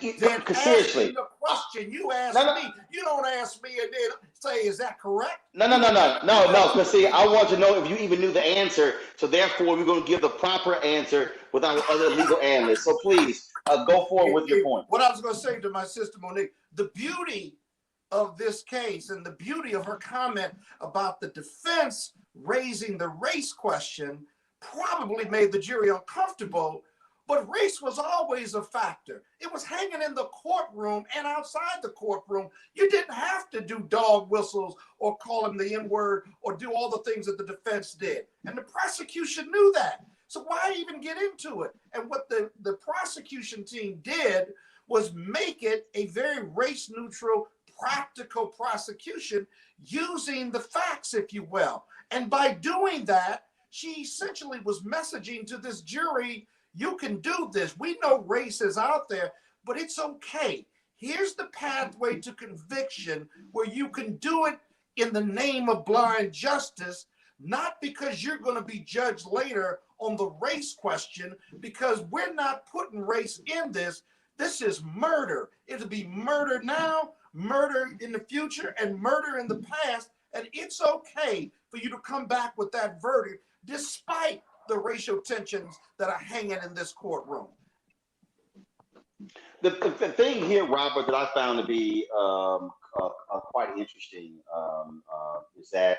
E: Seriously.
K: The question you asked me, you don't ask me and then say, is that correct?
E: No. Because see, I want to know if you even knew the answer. So therefore, we're going to give the proper answer without other legal analysts. So please go forward with your point.
K: What I was going to say to my sister Monique, the beauty of this case and the beauty of her comment about the defense raising the race question probably made the jury uncomfortable. But race was always a factor. It was hanging in the courtroom and outside the courtroom. You didn't have to do dog whistles or call him the N-word or do all the things that the defense did. And the prosecution knew that. So why even get into it? And what the prosecution team did was make it a very race-neutral, practical prosecution using the facts, if you will. And by doing that, she essentially was messaging to this jury, you can do this. We know race is out there, but it's okay. Here's the pathway to conviction where you can do it in the name of blind justice, not because you're going to be judged later on the race question, because we're not putting race in this. This is murder. It'll be murder now, murder in the future, and murder in the past. And it's okay for you to come back with that verdict, despite the racial tensions that are hanging in this courtroom.
E: The thing here, Robert, that I found to be quite interesting is that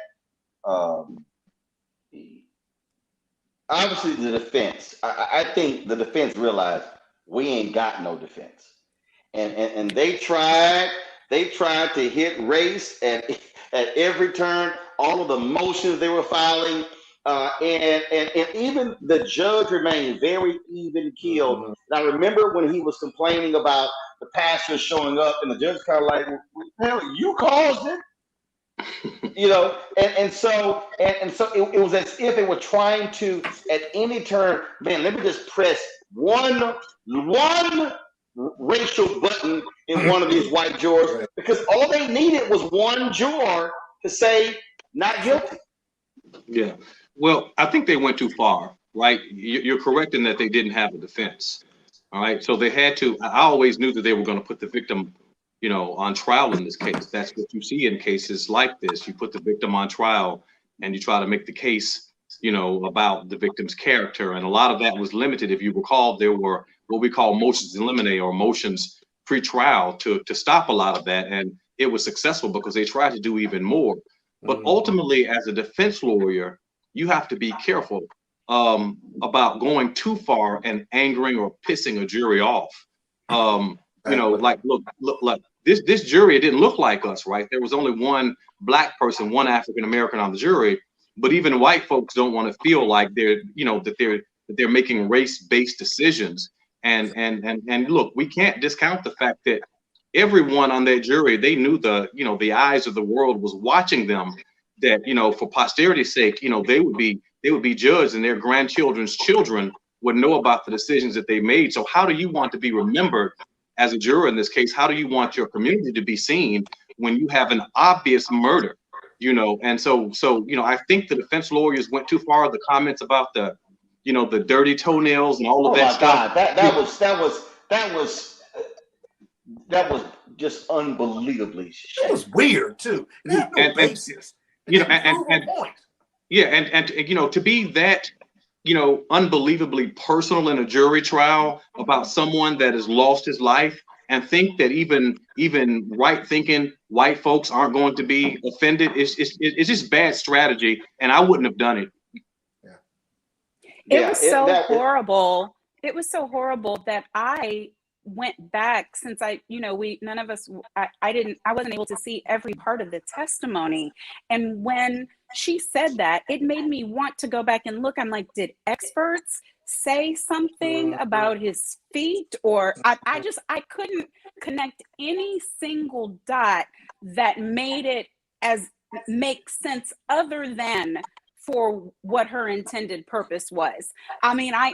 E: obviously the defense, I think the defense realized we ain't got no defense. And they tried to hit race at every turn, all of the motions they were filing. And even the judge remained very even keeled. And I remember when he was complaining about the pastor showing up, and the judge kind of like, well, you caused it, you know. And so it was as if they were trying to, at any turn, man, let me just press one racial button in one of these white jurors, because all they needed was one juror to say not guilty.
M: Yeah. Well, I think they went too far, right? You're correct in that they didn't have a defense. All right. So they had to. I always knew that they were going to put the victim, you know, on trial in this case. That's what you see in cases like this. You put the victim on trial and you try to make the case, you know, about the victim's character. And a lot of that was limited. If you recall, there were what we call motions in limine, or motions pre-trial, to stop a lot of that. And it was successful because they tried to do even more. But ultimately, as a defense lawyer, you have to be careful about going too far and angering or pissing a jury off. You know, like, look, this jury, it didn't look like us, right? There was only one black person, one African-American on the jury, but even white folks don't want to feel like they're, you know, that they're making race-based decisions. And look, we can't discount the fact that everyone on that jury, they knew the eyes of the world was watching them, that, you know, for posterity's sake, you know, they would be judged, and their grandchildren's children would know about the decisions that they made. So how do you want to be remembered as a juror in this case? How do you want your community to be seen when you have an obvious murder, you know? And so, you know, I think the defense lawyers went too far. The comments about the, you know, the dirty toenails and all of that stuff.
E: That was just unbelievably shady.
K: It was weird too. It had no basis.
M: You know, and you know, to be that, you know, unbelievably personal in a jury trial about someone that has lost his life, and think that even right-thinking white folks aren't going to be offended, it's just bad strategy, and I wouldn't have done it.
L: It was so horrible. It was so horrible that I went back, since I wasn't able to see every part of the testimony. And when she said that, it made me want to go back and look. I'm like, did experts say something about his feet, or I couldn't connect any single dot that made it as make sense other than for what her intended purpose was. I mean, I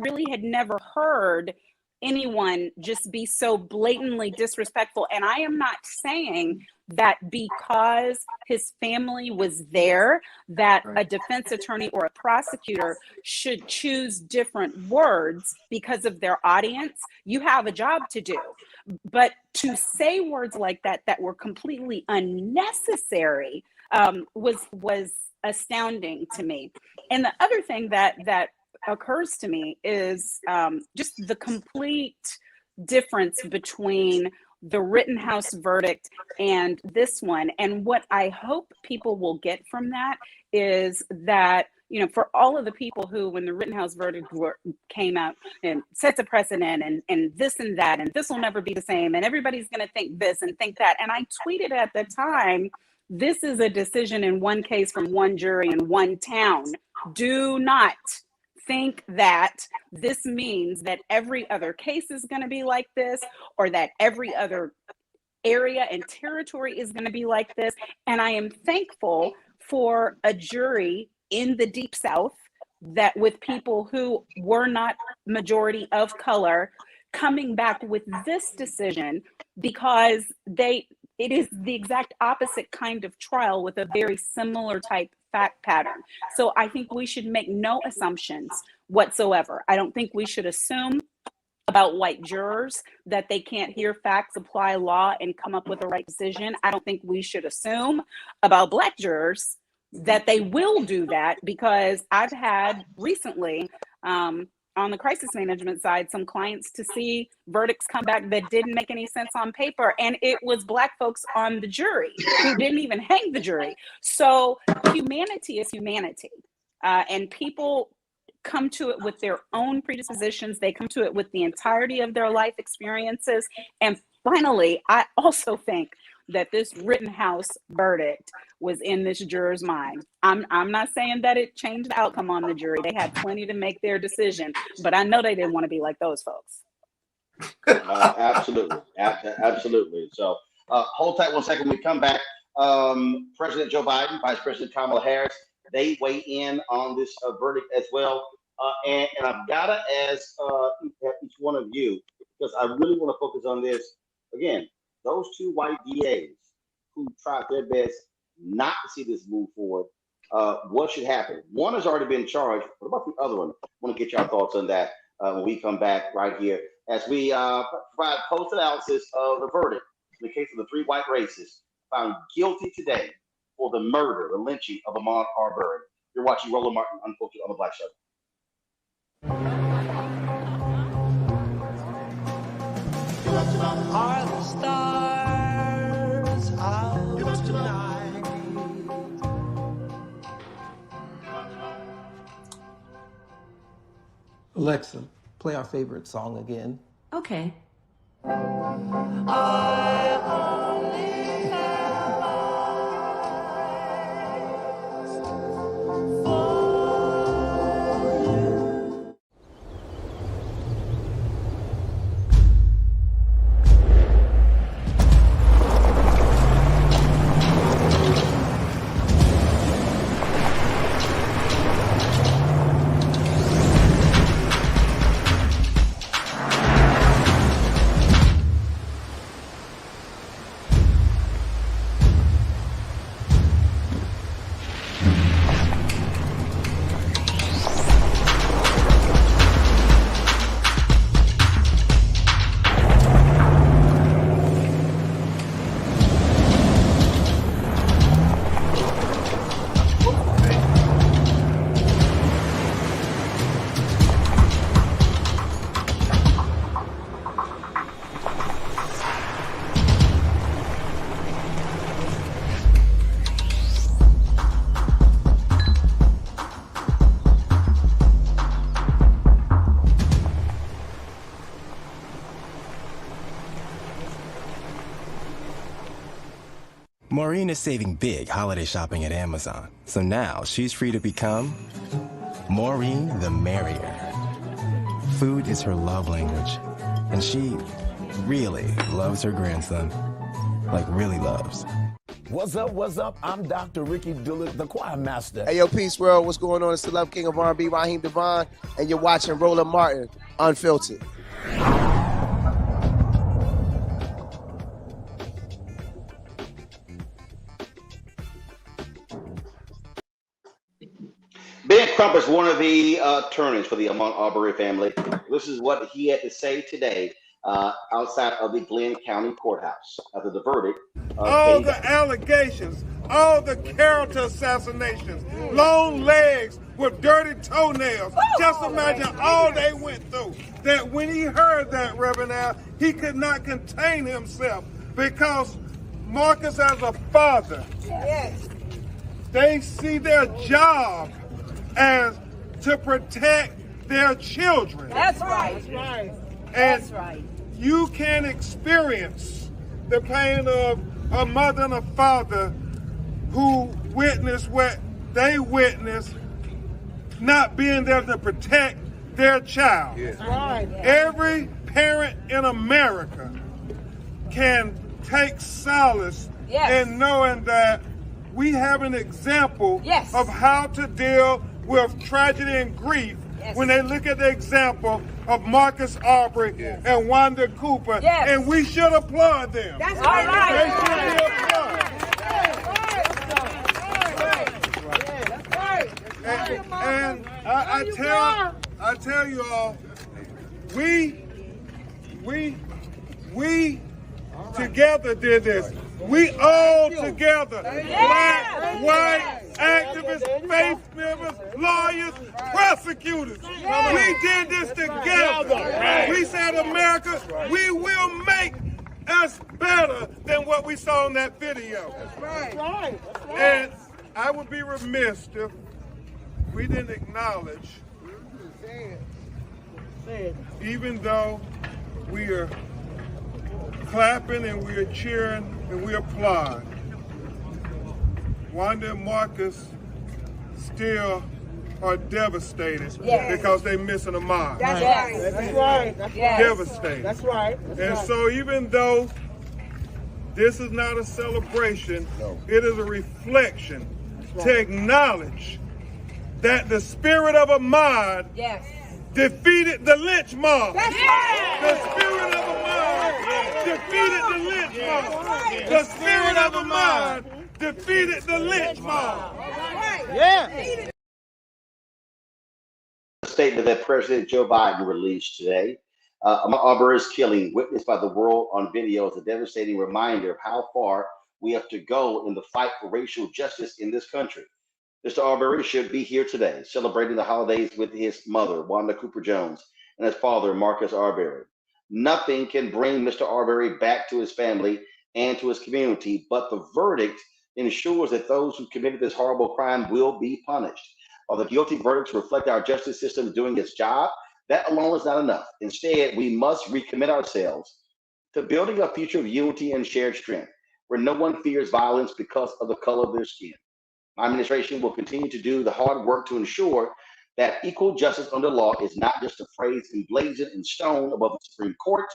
L: really had never heard anyone just be so blatantly disrespectful. And I am not saying that because his family was there, that a defense attorney or a prosecutor should choose different words because of their audience. You have a job to do. But to say words like that that were completely unnecessary was astounding to me. And the other thing that occurs to me is just the complete difference between the Rittenhouse verdict and this one. And what I hope people will get from that is that, you know, for all of the people who, when the Rittenhouse verdict came out and sets a precedent and this and that, and this will never be the same, and everybody's going to think this and think that. And I tweeted at the time, this is a decision in one case from one jury in one town. Do not think that this means that every other case is going to be like this, or that every other area and territory is going to be like this. And I am thankful for a jury in the Deep South that, with people who were not majority of color, coming back with this decision, because it is the exact opposite kind of trial with a very similar type fact pattern. So I think we should make no assumptions whatsoever. I don't think we should assume about white jurors that they can't hear facts, apply law, and come up with the right decision. I don't think we should assume about Black jurors that they will do that, because I've had recently, on the crisis management side, some clients to see verdicts come back that didn't make any sense on paper, and it was Black folks on the jury who didn't even hang the jury. So humanity is humanity, and people come to it with their own predispositions. They come to it with the entirety of their life experiences. And finally, I also think that this Rittenhouse verdict was in this juror's mind. I'm not saying that it changed the outcome on the jury. They had plenty to make their decision, but I know they didn't want to be like those folks.
U: Absolutely. Absolutely. So hold tight 1 second. When we come back, President Joe Biden, Vice President Kamala Harris, they weigh in on this verdict as well. And I've got to ask each one of you, because I really want to focus on this. Again, those two white DAs who tried their best not to see this move forward, what should happen? One has already been charged. What about the other one? I want to get your thoughts on that when we come back right here, as we provide post-analysis of the verdict in the case of the three white racists found guilty today for the murder, the lynching of Ahmaud Arbery. You're watching Roland Martin Unfiltered on the Black Show.
N: Are the stars out tonight?
O: Alexa, play our favorite song again.
C: Okay.
N: I only have eyes for you.
J: Maureen is saving big holiday shopping at Amazon, so now she's free to become Maureen, the merrier. Food is her love language, and she really loves her grandson. Like, really loves.
A: What's up? What's up? I'm Dr. Ricky Dillard, the choir master.
B: Hey, yo, Peace World. What's going on? It's the Love King of R&B, Raheem Devon, and you're watching Roland Martin Unfiltered.
E: Ben Crump is one of the attorneys for the Ahmaud Arbery family. This is what he had to say today outside of the Glenn County Courthouse after the verdict.
W: All the allegations, all the character assassinations, long legs with dirty toenails. Just imagine all they went through. That when he heard that, Reverend Al, he could not contain himself because Marcus, as a father, they see their job as to protect their children.
D: That's right. That's right.
W: And
D: That's right.
W: You can experience the pain of a mother and a father who witnessed what they witnessed, not being there to protect their child.
K: Yes.
W: Right. Every parent in America can take solace in knowing that we have an example of how to deal with tragedy and grief when they look at the example of Marcus Arbery and Wanda Cooper, and we should applaud them.
D: That's right.
W: They should be applauded. And I tell you all, we together did this. We all together, black, white, activists, faith members, lawyers, prosecutors. We did this together. We said, America, we will make us better than what we saw in that video. That's right. And I would be remiss if we didn't acknowledge, even though we are clapping and we are cheering and we applaud, Wanda and Marcus still are devastated because they're missing Ahmaud.
D: That's right. That's right. That's right.
W: Devastated.
D: That's right.
W: And so even though this is not a celebration, it is a reflection to acknowledge that the spirit of Ahmaud defeated the lynch mob. The spirit of Ahmaud defeated the lynch mob. The spirit of Ahmaud defeated the lynch mob.
E: A statement that President Joe Biden released today. Ahmaud Arbery's killing, witnessed by the world on video, is a devastating reminder of how far we have to go in the fight for racial justice in this country. Mr. Arbery should be here today, celebrating the holidays with his mother, Wanda Cooper Jones, and his father, Marcus Arbery. Nothing can bring Mr. Arbery back to his family and to his community, but the verdict ensures that those who committed this horrible crime will be punished. While the guilty verdicts reflect our justice system doing its job, that alone is not enough. Instead, we must recommit ourselves to building a future of unity and shared strength, where no one fears violence because of the color of their skin. My administration will continue to do the hard work to ensure that equal justice under law is not just a phrase emblazoned in stone above the Supreme Court,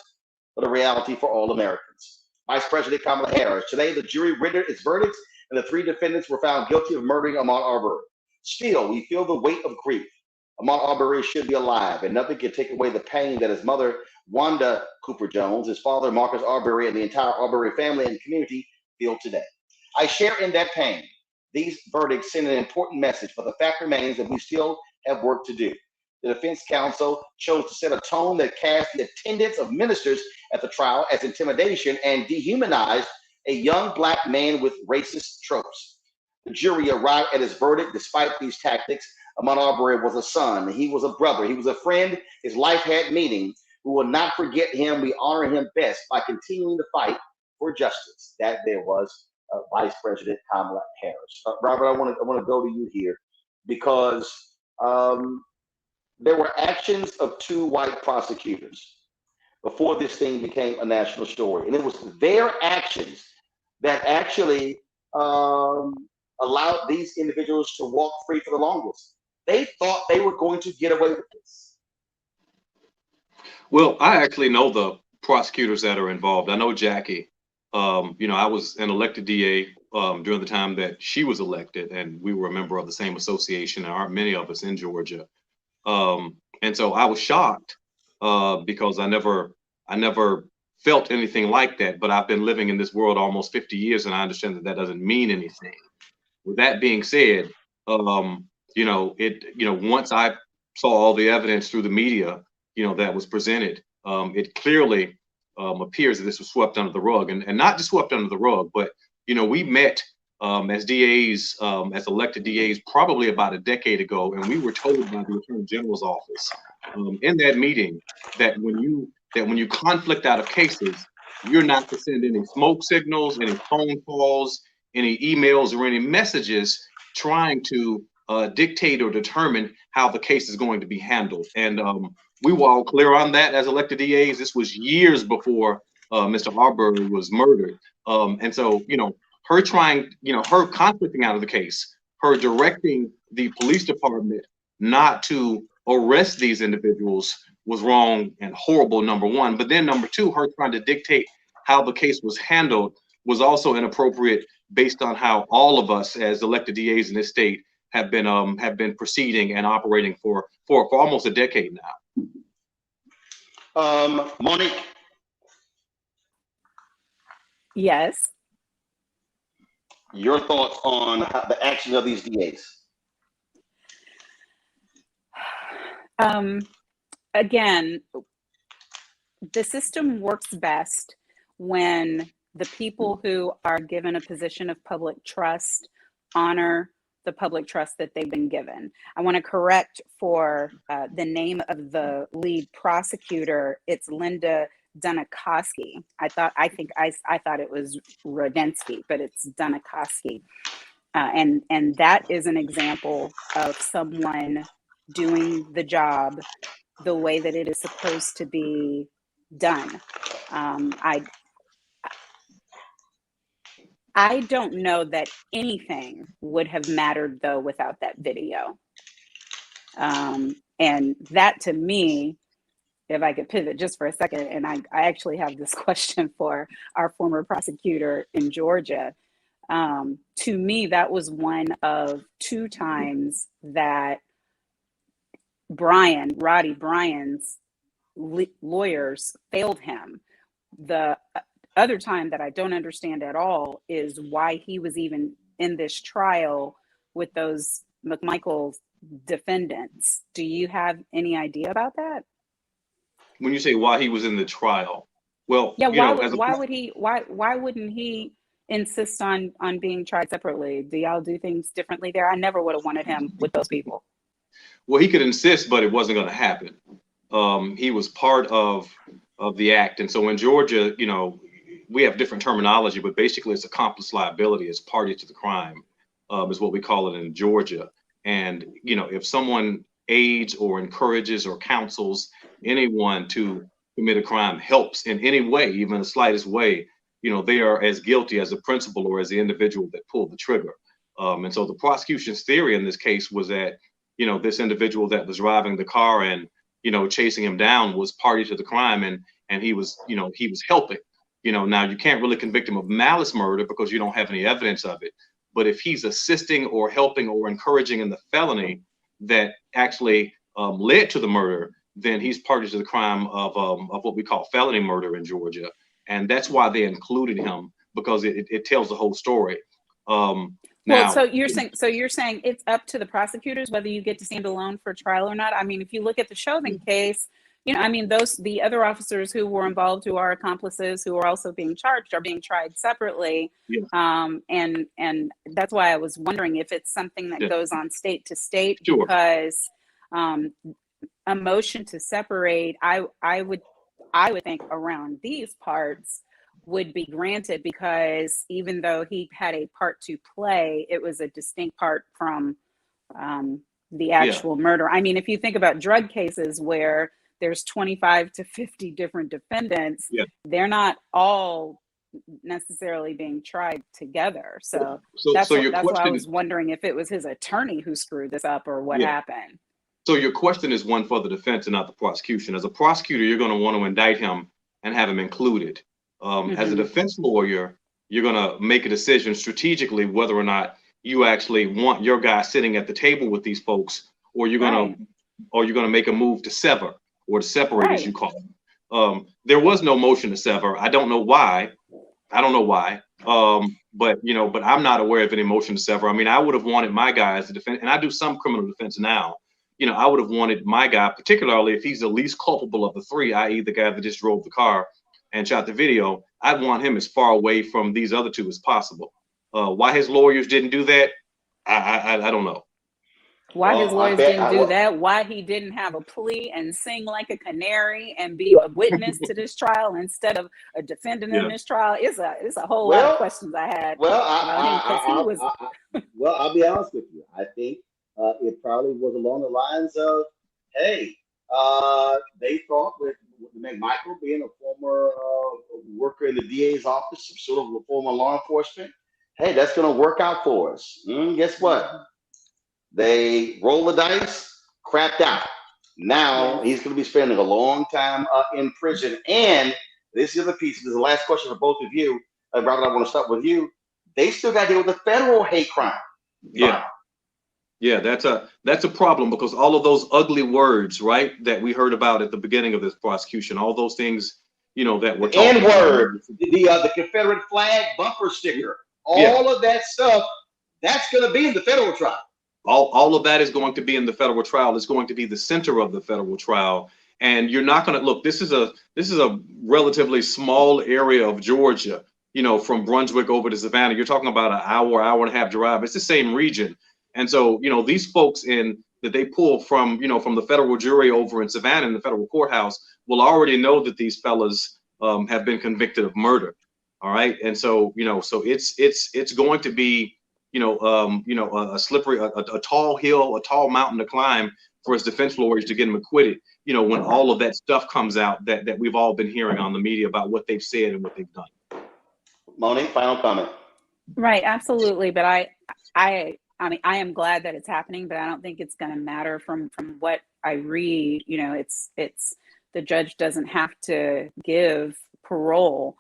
E: but a reality for all Americans. Vice President Kamala Harris, today the jury rendered its verdicts and the 3 defendants were found guilty of murdering Ahmaud Arbery. Still, we feel the weight of grief. Ahmaud Arbery should be alive, and nothing can take away the pain that his mother, Wanda Cooper Jones, his father, Marcus Arbery, and the entire Arbery family and community feel today. I share in that pain. These verdicts send an important message, but the fact remains that we still have work to do. The defense counsel chose to set a tone that cast the attendance of ministers at the trial as intimidation and dehumanized a young black man with racist tropes. The jury arrived at his verdict despite these tactics. Ahmaud Arbery was a son, he was a brother, he was a friend, his life had meaning. We will not forget him, we honor him best by continuing to fight for justice. That there was Vice President Kamala Harris. Robert, I want to go to you here because there were actions of 2 white prosecutors before this thing became a national story, and it was their actions that actually allowed these individuals to walk free for the longest.
U: they thought they were going to get away with this.
M: Well, I actually know the prosecutors that are involved. I know Jackie. I was an elected DA during the time that she was elected, and we were a member of the same association. There aren't many of us in Georgia, and so I was shocked because I never felt anything like that. But I've been living in this world almost 50 years, and I understand that that doesn't mean anything. With that being said, once I saw all the evidence through the media, that was presented, it clearly appears that this was swept under the rug, and not just swept under the rug, but we met as DAs, as elected DAs, probably about a decade ago, and we were told by the Attorney General's office in that meeting that when you conflict out of cases, you're not to send any smoke signals, any phone calls, any emails, or any messages trying to dictate or determine how the case is going to be handled. And we were all clear on that as elected DAs. This was years before Mr. Arbery was murdered. And so, her her conflicting out of the case, her directing the police department not to arrest these individuals was wrong and horrible, number one. But then number two, her trying to dictate how the case was handled was also inappropriate based on how all of us as elected DAs in this state have been proceeding and operating for almost a decade
U: now. Monique.
L: Yes.
U: Your thoughts on the action of these DAs?
L: Again, the system works best when the people who are given a position of public trust honor the public trust that they've been given. I want to correct for the name of the lead prosecutor. It's Linda Dunikoski. I thought it was Rodensky, but it's Dunikoski. And that is an example of someone doing the job the way that it is supposed to be done. I don't know that anything would have mattered though without that video. And that to me, if I could pivot just for a second, and I actually have this question for our former prosecutor in Georgia. To me, that was one of two times that Roddie Bryan's lawyers failed him. The other time that I don't understand at all is why he was even in this trial with those McMichael defendants. Do you have any idea about that?
M: When you say why he was in the trial, well,
L: yeah, why wouldn't he insist on being tried separately? Do y'all do things differently there? I never would have wanted him with those people.
M: Well, he could insist, but it wasn't going to happen. He was part of the act, and so in Georgia, we have different terminology, but basically it's accomplice liability as party to the crime, is what we call it in Georgia. And, if someone aids or encourages or counsels anyone to commit a crime, helps in any way, even the slightest way, they are as guilty as the principal or as the individual that pulled the trigger. And so the prosecution's theory in this case was that, this individual that was driving the car and, chasing him down was party to the crime, and he was helping. Now you can't really convict him of malice murder because you don't have any evidence of it. But if he's assisting or helping or encouraging in the felony that actually led to the murder, then he's party to the crime of what we call felony murder in Georgia. And that's why they included him, because it tells the whole story. Now,
L: so you're saying it's up to the prosecutors whether you get to stand alone for trial or not. I mean, if you look at the Chauvin case, the other officers who were involved, who are accomplices, who are also being charged, are being tried separately. Yeah. And that's why I was wondering if it's something that goes on state to state, sure. Because a motion to separate, I would think around these parts would be granted, because even though he had a part to play, it was a distinct part from the actual murder. I mean, if you think about drug cases where there's 25 to 50 different defendants, they're not all necessarily being tried together. So
M: So
L: that's
M: your
L: that's why I
M: question
L: was
M: is,
L: wondering if it was his attorney who screwed this up or what
M: yeah.
L: happened.
M: So your question is one for the defense and not the prosecution. As a prosecutor, you're going to want to indict him and have him included. As a defense lawyer, you're going to make a decision strategically whether or not you actually want your guy sitting at the table with these folks, or you're going to make a move to sever or to separate, as you call it. There was no motion to sever. I don't know why. But I'm not aware of any motion to sever. I mean, I would have wanted my guy as a defense, and I do some criminal defense now. I would have wanted my guy, particularly if he's the least culpable of the three, i.e. the guy that just drove the car and shot the video. I'd want him as far away from these other two as possible. Why his lawyers didn't do that, I don't know.
L: Why his lawyers didn't do that, why he didn't have a plea and sing like a canary and be a witness to this trial instead of a defendant in this trial. It's a whole lot of questions I had about him.
U: Well, I'll be honest with you. I think it probably was along the lines of, hey, they thought with McMichael being a former worker in the DA's office, sort of a former law enforcement, hey, that's going to work out for us. Guess what? They roll the dice, crapped out. Now he's going to be spending a long time in prison. And this is the piece. This is the last question for both of you. Robert, I want to start with you. They still got to deal with the federal hate crime.
M: Yeah, that's a problem, because all of those ugly words, right, that we heard about at the beginning of this prosecution, all those things, that we're talking
U: N-word, the Confederate flag bumper sticker, all of that stuff, that's going to be in the federal trial.
M: All of that is going to be in the federal trial. It's going to be the center of the federal trial. And you're not going to look, this is a relatively small area of Georgia, from Brunswick over to Savannah. You're talking about an hour and a half drive. It's the same region. And so, these folks that they pull from the federal jury over in Savannah in the federal courthouse will already know that these fellas have been convicted of murder. All right. And so, so it's going to be, a slippery, a tall hill, a tall mountain to climb for his defense lawyers to get him acquitted, when all of that stuff comes out that we've all been hearing on the media about what they've said and what they've done.
U: Monique, final comment.
L: Right, absolutely. But I mean, I am glad that it's happening, but I don't think it's going to matter from what I read. It's the judge doesn't have to give parole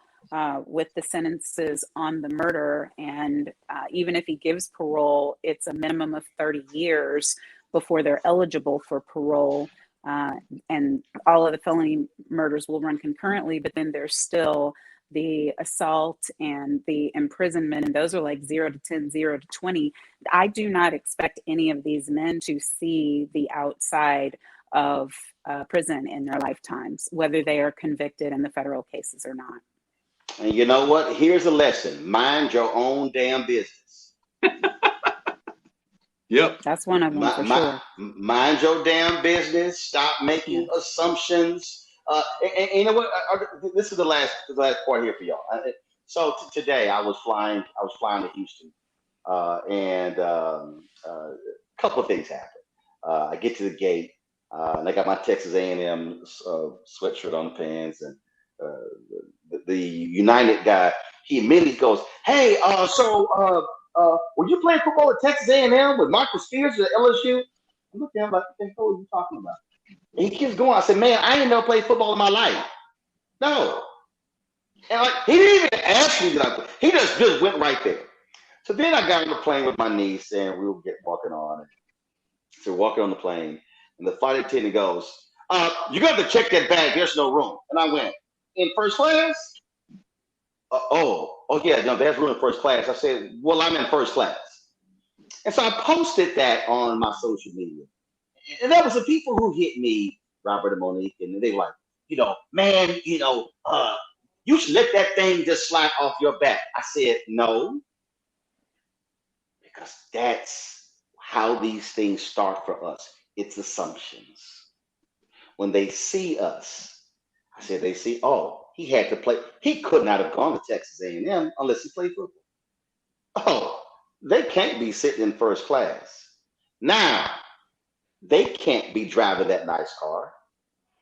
L: with the sentences on the murder. And even if he gives parole, it's a minimum of 30 years before they're eligible for parole. And all of the felony murders will run concurrently, but then there's still the assault and the imprisonment, and those are like 0 to 10, 0 to 20. I do not expect any of these men to see the outside of prison in their lifetimes, whether they are convicted in the federal cases or not.
U: And you know what? Here's a lesson. Mind your own damn business.
M: Yep.
L: That's one of them for sure.
U: Mind your damn business. Stop making assumptions. And you know what? This is the last part here for y'all. So today I was flying to Houston, and a couple of things happened. I get to the gate, and I got my Texas A&M sweatshirt on the pants, and the United guy, he immediately goes, "Hey, were you playing football at Texas A&M with Michael Spears at LSU?" I looked at him like, "What are you talking about?" And he keeps going. I said, "Man, I ain't never played football in my life. No." And he didn't even ask me that. He just went right there. So then I got on the plane with my niece, and we were walking on. So we're walking on the plane, and the flight attendant goes, "You got to check that bag. There's no room." And I went, "In first class?" Oh yeah, no, there's room in first class. I said, "Well, I'm in first class." And so I posted that on my social media. And there was some people who hit me, Robert and Monique, and they were like, "Man, you should let that thing just slide off your back." I said, "No, because that's how these things start for us. It's assumptions. When they see us, I said, they see, oh, he had to play. He could not have gone to Texas A&M unless he played football. Oh, they can't be sitting in first class. Now, they can't be driving that nice car.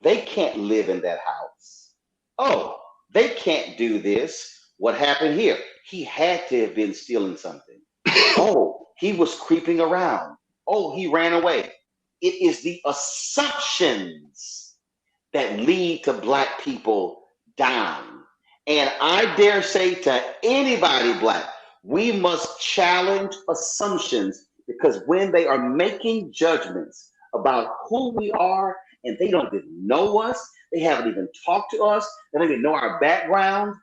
U: They can't live in that house. Oh, they can't do this. What happened here? He had to have been stealing something. Oh, he was creeping around. Oh, he ran away. It is the assumptions that lead to Black people dying. And I dare say to anybody Black, we must challenge assumptions, because when they are making judgments about who we are and they don't even know us, they haven't even talked to us, they don't even know our background,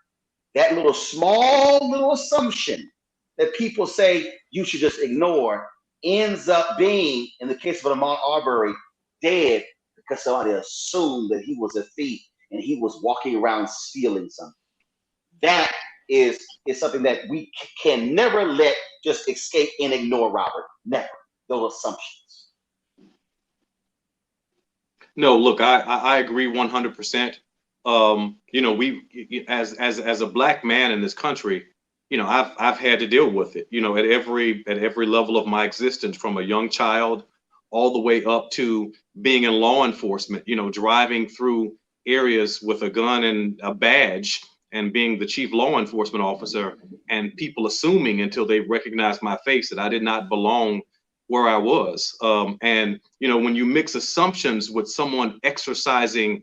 U: that little small little assumption that people say you should just ignore ends up being, in the case of Ahmaud Arbery, dead because somebody assumed that he was a thief and he was walking around stealing something. That is something that we can never let just escape and ignore, Robert. Never. Those assumptions.
M: No, look, I agree 100%. You know, we as a Black man in this country, you know, I've had to deal with it, you know, at every level of my existence, from a young child all the way up to being in law enforcement, you know, driving through areas with a gun and a badge and being the chief law enforcement officer, and people assuming until they recognized my face that I did not belong where I was. And, you know, when you mix assumptions with someone exercising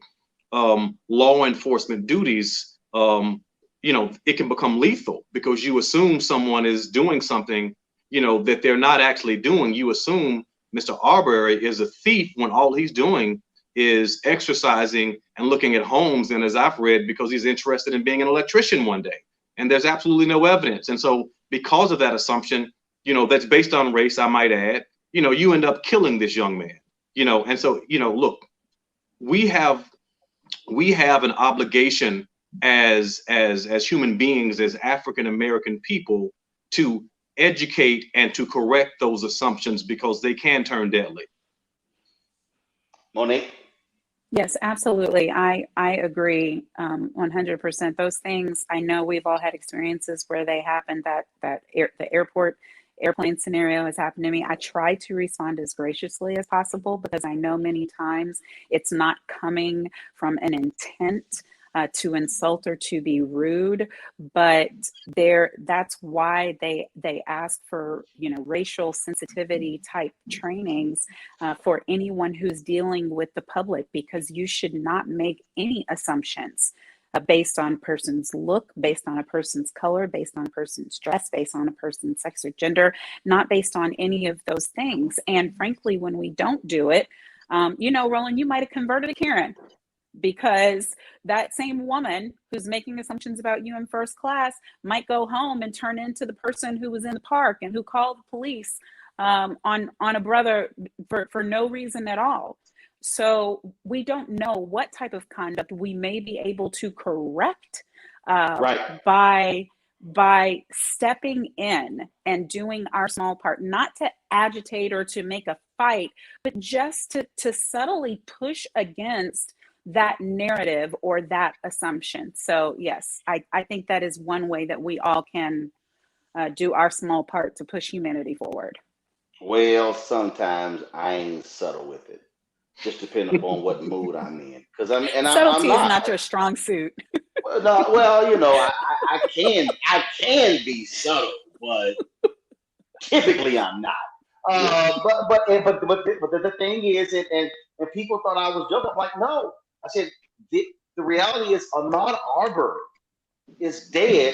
M: law enforcement duties, you know, it can become lethal, because you assume someone is doing something, you know, that they're not actually doing. You assume Mr. Arbery is a thief when all he's doing is exercising and looking at homes, and as I've read, because he's interested in being an electrician one day, and there's absolutely no evidence. And so because of that assumption, you know, that's based on race, I might add, you know, you end up killing this young man, you know. And so, you know, look, we have an obligation as human beings, as African American people, to educate and to correct those assumptions, because they can turn deadly.
U: Monique?
L: Yes, absolutely. I agree 100%. Those things, I know we've all had experiences where they happen. The airplane scenario has happened to me. I try to respond as graciously as possible, because I know many times it's not coming from an intent to insult or to be rude, but that's why they ask for, you know, racial sensitivity type trainings for anyone who's dealing with the public, because you should not make any assumptions based on a person's look, based on a person's color, based on a person's dress, based on a person's sex or gender, not based on any of those things. And frankly, when we don't do it, you know, Roland, you might have converted a Karen, because that same woman who's making assumptions about you in first class might go home and turn into the person who was in the park and who called the police on a brother for no reason at all. So we don't know what type of conduct we may be able to correct by stepping in and doing our small part, not to agitate or to make a fight, but just to subtly push against that narrative or that assumption. So yes, I think that is one way that we all can do our small part to push humanity forward.
U: Well, sometimes I ain't subtle with it. Just depending upon what mood I'm in. Because
L: Subtlety is not your strong suit.
U: Well, you know, I can be subtle, but typically I'm not. But the thing is, and people thought I was joking. I'm like, no. I said the reality is Ahmaud Arbery is dead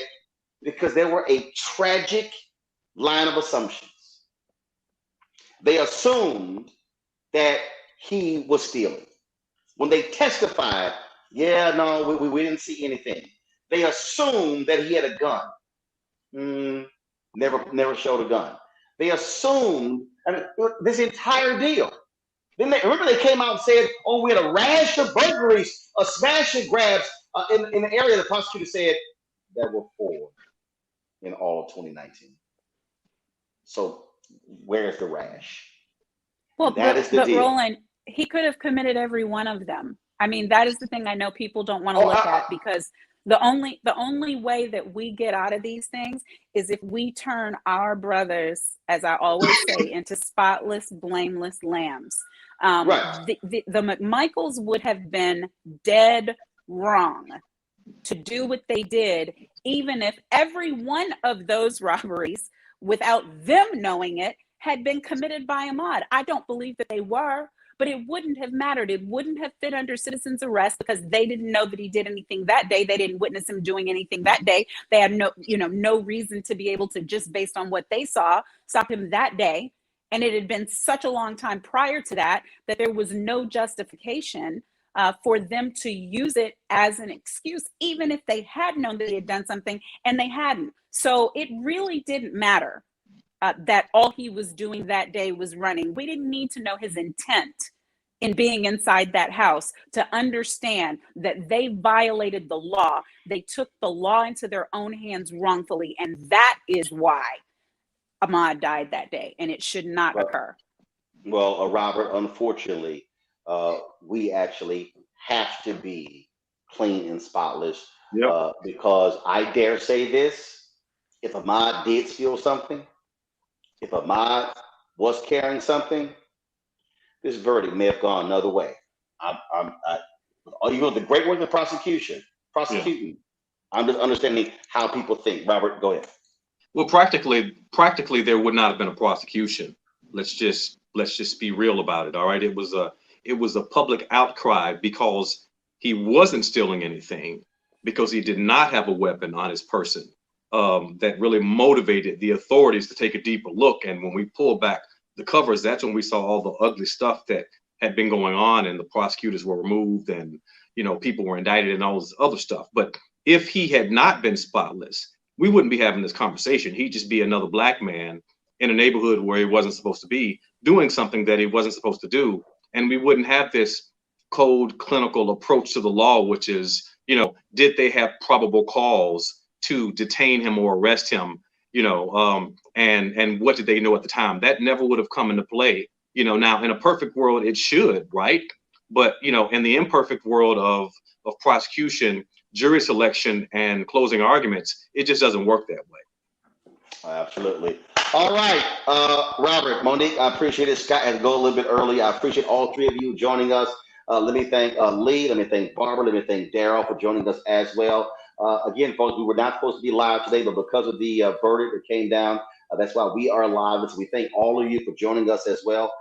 U: because there were a tragic line of assumptions. They assumed that he was stealing. When they testified, yeah, no, we didn't see anything. They assumed that he had a gun. Never showed a gun. They assumed, and this entire deal. Then they came out and said, oh, we had a rash of burglaries, smash and grabs in the area. The prosecutor said there were 4 in all of 2019. So where's the rash?
L: Well,
U: that is the deal.
L: Roland, he could have committed every one of them. I mean, that is the thing I know people don't want to look at, because the only way that we get out of these things is if we turn our brothers, as I always say, into spotless, blameless lambs. The McMichaels would have been dead wrong to do what they did even if every one of those robberies, without them knowing it, had been committed by Ahmaud. I don't believe that they were, but it wouldn't have mattered. It wouldn't have fit under citizen's arrest because they didn't know that he did anything that day. They didn't witness him doing anything that day. They had no reason to be able to, just based on what they saw, stop him that day. And it had been such a long time prior to that there was no justification for them to use it as an excuse, even if they had known that he had done something, and they hadn't. So it really didn't matter that all he was doing that day was running. We didn't need to know his intent in being inside that house to understand that they violated the law. They took the law into their own hands wrongfully, and that is why Ahmaud died that day, and it should not occur.
U: Well, Robert, unfortunately, we actually have to be clean and spotless because I dare say this: if Ahmaud did steal something, if Ahmaud was carrying something, this verdict may have gone another way. Even with the great work of the prosecuting, I'm just understanding how people think. Robert, go ahead.
M: Well, practically, there would not have been a prosecution. Let's just be real about it. All right, it was a public outcry because he wasn't stealing anything, because he did not have a weapon on his person. That really motivated the authorities to take a deeper look. And when we pulled back the covers, that's when we saw all the ugly stuff that had been going on, and the prosecutors were removed, and people were indicted and all this other stuff. But if he had not been spotless, we wouldn't be having this conversation. He'd just be another black man in a neighborhood where he wasn't supposed to be, doing something that he wasn't supposed to do. And we wouldn't have this cold clinical approach to the law, which is, did they have probable cause to detain him or arrest him, and what did they know at the time? That never would have come into play. Now in a perfect world, it should, right? But, in the imperfect world of prosecution, jury selection, and closing arguments, it just doesn't work that way.
U: Absolutely. All right, Robert, Monique, I appreciate it. Scott had to go a little bit early. I appreciate all three of you joining us. Let me thank Lee. Let me thank Barbara. Let me thank Daryl for joining us as well. Again, folks, we were not supposed to be live today, but because of the verdict that came down, that's why we are live. So we thank all of you for joining us as well.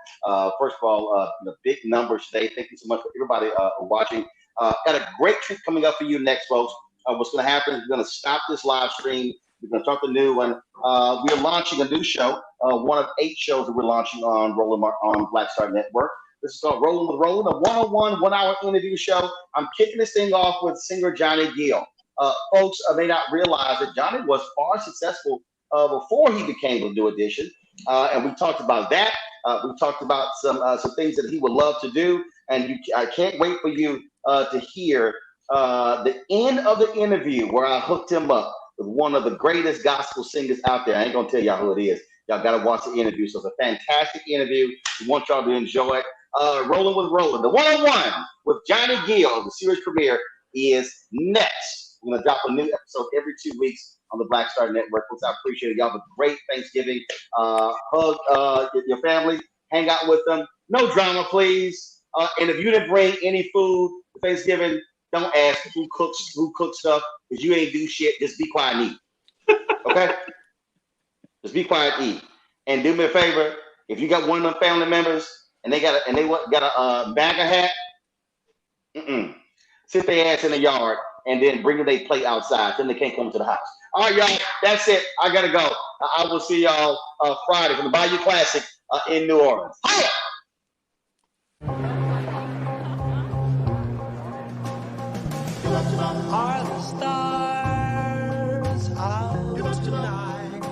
U: First of all, the big numbers today. Thank you so much for everybody watching. Got a great treat coming up for you next, folks. What's going to happen is we're going to stop this live stream. We're going to start the new one. We're launching a new show, one of 8 shows that we're launching on Roland on Black Star Network. This is called Rolling with Roland, a one-on-one, 1-hour interview show. I'm kicking this thing off with singer Johnny Gill. Folks may not realize that Johnny was far successful before he became a New Edition, and we talked about that. We talked about some things that he would love to do, and I can't wait for you to hear the end of the interview where I hooked him up with one of the greatest gospel singers out there. I ain't gonna tell y'all who it is. Y'all gotta watch the interview. So it's a fantastic interview. We want y'all to enjoy it. Rolling with Roland, the one-on-one with Johnny Gill, the series premiere is next. We're gonna drop a new episode every 2 weeks on the Black Star Network. Folks, I appreciate it. Y'all have a great Thanksgiving. Hug your family, hang out with them. No drama, please. And if you didn't bring any food for Thanksgiving, don't ask who cooks stuff, because you ain't do shit. Just be quiet and eat. Okay? Just be quiet and eat. And do me a favor, if you got one of them family members and they got a MAGA hat, sit their ass in the yard and then bring their plate outside. Then they can't come to the house. All right, y'all. That's it. I gotta go. I will see y'all Friday from the Bayou Classic in New Orleans. Hiya!
N: Are the stars out tonight?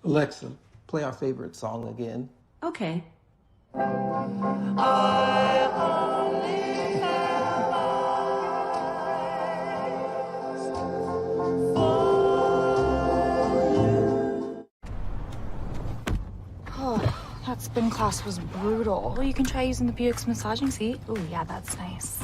O: Alexa, play our favorite song again.
C: Okay.
N: I only have eyes
Q: Oh, that spin class was brutal. Well, you can try using the Buick's massaging seat. Ooh, yeah, that's nice.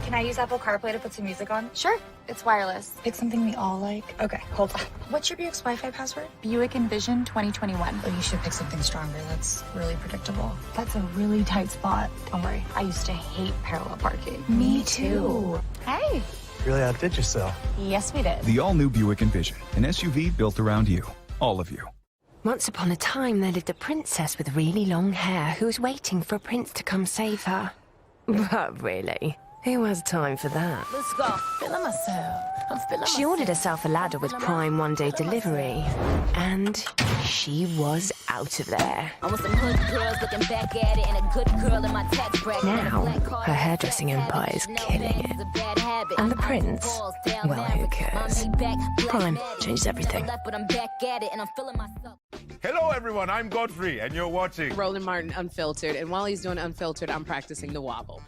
Q: Can I use Apple CarPlay to put some music on? Sure, it's wireless. Pick something we all like. Okay, hold on. What's your Buick's Wi-Fi password? Buick Envision 2021. Oh, you should pick something stronger. That's really predictable. That's a really tight spot. Don't worry, I used to hate parallel parking. Me too. Hey.
J: Really outdid yourself.
Q: Yes, we did.
S: The all-new Buick Envision, an SUV built around you. All of you.
T: Once upon a time, there lived a princess with really long hair who was waiting for a prince to come save her. But really, who has time for that?
F: Let's go. Feeling myself. I'm feeling
T: She ordered herself a ladder with Prime one-day delivery, and she was out of there.
F: I want some hood girls looking back at it and a good girl in my tax bracket.
T: Now, her hairdressing empire is killing it. And the prince? Well, who cares? Prime changes everything.
G: Hello, everyone. I'm Godfrey, and you're watching
H: Roland Martin Unfiltered. And while he's doing Unfiltered, I'm practicing the wobble.